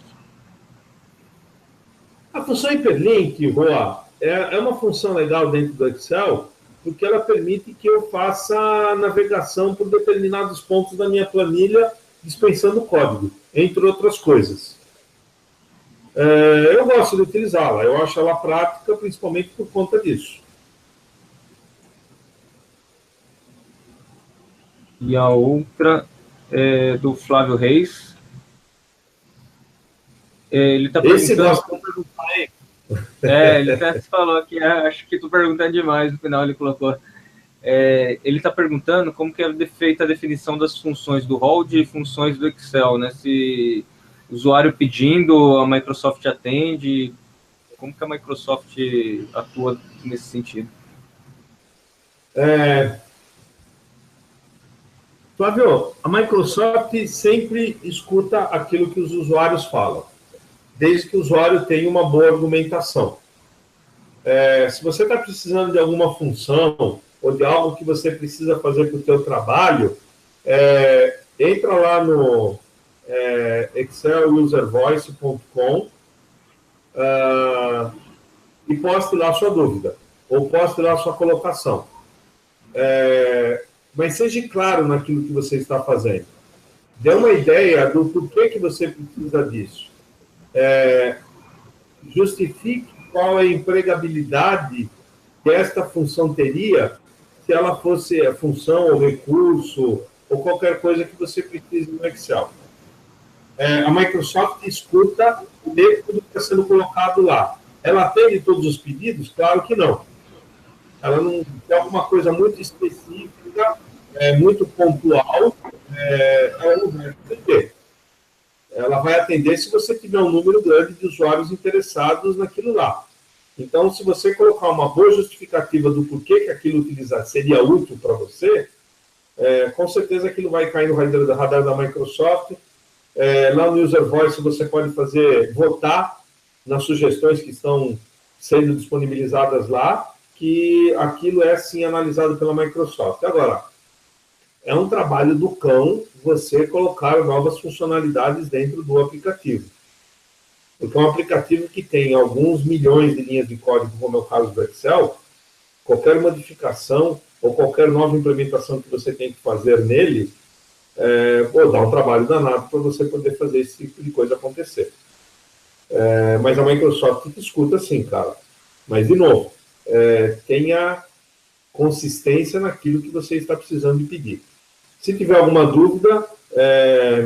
A função hiperlink, Roa, é uma função legal dentro do Excel, porque ela permite que eu faça navegação por determinados pontos da minha planilha, dispensando código, entre outras coisas. Eu gosto de utilizá-la, eu acho ela prática, principalmente por conta disso. E a outra é do Flávio Reis. Ele está perguntando... Esse gosta de perguntar aí. Ele até falou que acho que tu perguntando demais, no final ele colocou. Ele está perguntando como que é feita a definição das funções do hall de funções do Excel, né? Se o usuário pedindo, a Microsoft atende, como que a Microsoft atua nesse sentido? Flávio, a Microsoft sempre escuta aquilo que os usuários falam, desde que o usuário tenha uma boa argumentação. Se você está precisando de alguma função ou de algo que você precisa fazer para o seu trabalho, entra lá no exceluservoice.com e poste lá a sua dúvida, ou poste lá a sua colocação. Mas seja claro naquilo que você está fazendo. Dê uma ideia do porquê que você precisa disso. Justifique qual é a empregabilidade que esta função teria se ela fosse a função ou recurso ou qualquer coisa que você precise no Excel. A Microsoft escuta o que está sendo colocado lá. Ela atende todos os pedidos? Claro que não. Ela não tem alguma coisa muito específica, muito pontual, ela não vai atender. Ela vai atender se você tiver um número grande de usuários interessados naquilo lá. Então, se você colocar uma boa justificativa do porquê que aquilo seria útil para você, com certeza aquilo vai cair no radar da Microsoft. Lá no User Voice você pode votar nas sugestões que estão sendo disponibilizadas lá, que aquilo é, sim, analisado pela Microsoft. Agora, é um trabalho do cão você colocar novas funcionalidades dentro do aplicativo. Porque é um aplicativo que tem alguns milhões de linhas de código, como é o caso do Excel, qualquer modificação ou qualquer nova implementação que você tem que fazer nele, dá um trabalho danado para você poder fazer esse tipo de coisa acontecer. Mas a Microsoft escuta sim, cara. Mas, de novo, tenha consistência naquilo que você está precisando de pedir. Se tiver alguma dúvida,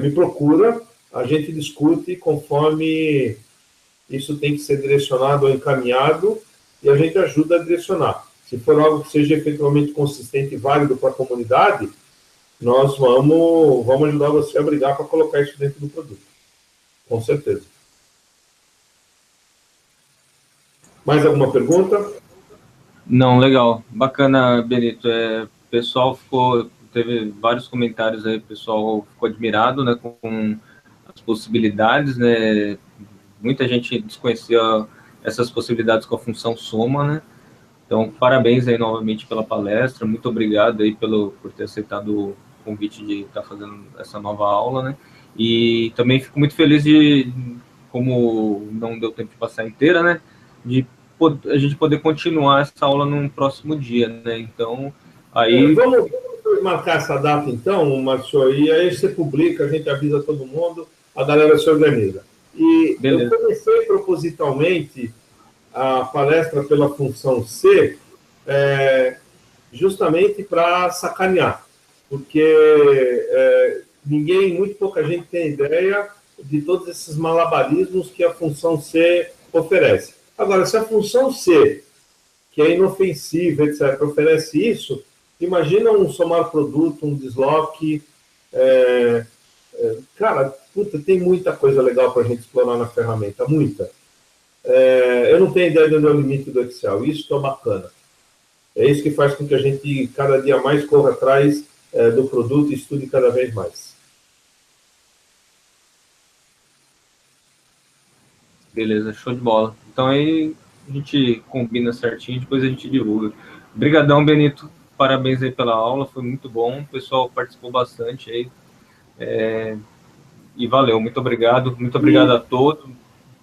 me procura, a gente discute conforme isso tem que ser direcionado ou encaminhado e a gente ajuda a direcionar. Se for algo que seja efetivamente consistente e válido para a comunidade, nós vamos ajudar você a brigar para colocar isso dentro do produto. Com certeza. Mais alguma pergunta? Não, legal. Bacana, Benito. O pessoal teve vários comentários aí, o pessoal ficou admirado, né, com as possibilidades, né? Muita gente desconhecia essas possibilidades com a função soma, né? Então, parabéns aí novamente pela palestra, muito obrigado aí por ter aceitado o convite de estar fazendo essa nova aula, né? E também fico muito feliz como não deu tempo de passar inteira, né? De a gente poder continuar essa aula num próximo dia, né? Então, aí... Vamos marcar essa data, então, Márcio, e aí você publica, a gente avisa todo mundo, a galera se organiza. E Beleza. eu comecei propositalmente a palestra pela função C, justamente para sacanear, porque muito pouca gente tem ideia de todos esses malabarismos que a função C oferece. Agora, se a função C, que é inofensiva, etc., oferece isso, imagina um somar produto, um desloque. Cara, puta, tem muita coisa legal para a gente explorar na ferramenta, muita. Eu não tenho ideia de onde é o limite do Excel, isso que é bacana. É isso que faz com que a gente cada dia mais corra atrás do produto e estude cada vez mais. Beleza, show de bola. Então aí a gente combina certinho, depois a gente divulga. Obrigadão, Benito. Parabéns aí pela aula, foi muito bom. O pessoal participou bastante aí. E valeu, muito obrigado. Muito obrigado a todos.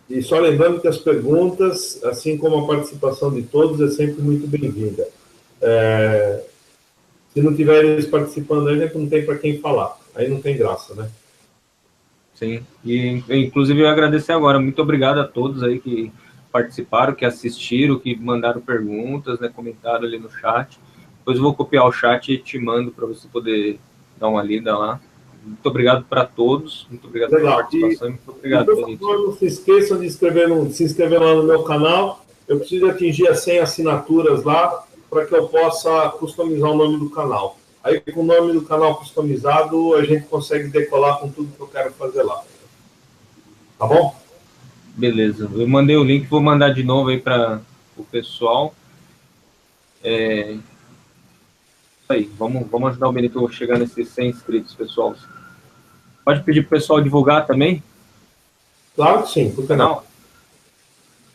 E só lembrando que as perguntas, assim como a participação de todos, é sempre muito bem-vinda. Se não tiver eles participando, a gente não tem para quem falar. Aí não tem graça, né? Sim, e inclusive eu agradecer agora. Muito obrigado a todos aí que participaram, que assistiram, que mandaram perguntas, né, comentaram ali no chat. Depois eu vou copiar o chat e te mando para você poder dar uma lida lá. Muito obrigado para todos, muito obrigado pela participação, muito obrigado, por favor, não se esqueçam de se inscrever lá no meu canal. Eu preciso atingir as 100 assinaturas lá para que eu possa customizar o nome do canal. Aí, com o nome do canal customizado, a gente consegue decolar com tudo que eu quero fazer lá. Tá bom? Beleza. Eu mandei o link, vou mandar de novo aí para o pessoal. Isso aí, vamos ajudar o Benito a chegar nesses 100 inscritos, pessoal. Pode pedir para o pessoal divulgar também? Claro que sim, por que não?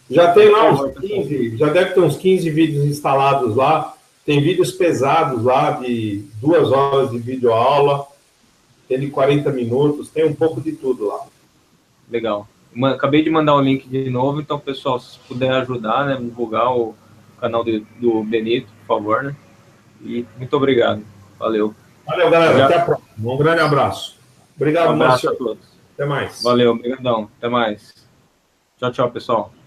Já tem lá uns 15, já deve ter uns 15 vídeos instalados lá. Tem vídeos pesados lá, de 2 horas de videoaula, tem de 40 minutos, tem um pouco de tudo lá. Legal. Acabei de mandar o link de novo, então, pessoal, se puder ajudar, né, divulgar o canal do Benito, por favor, né? E muito obrigado. Valeu. Valeu, galera. Até a próxima. Um grande abraço. Obrigado, Um abraço Márcio. a todos. Até mais. Valeu, obrigadão. Até mais. Tchau, tchau, pessoal.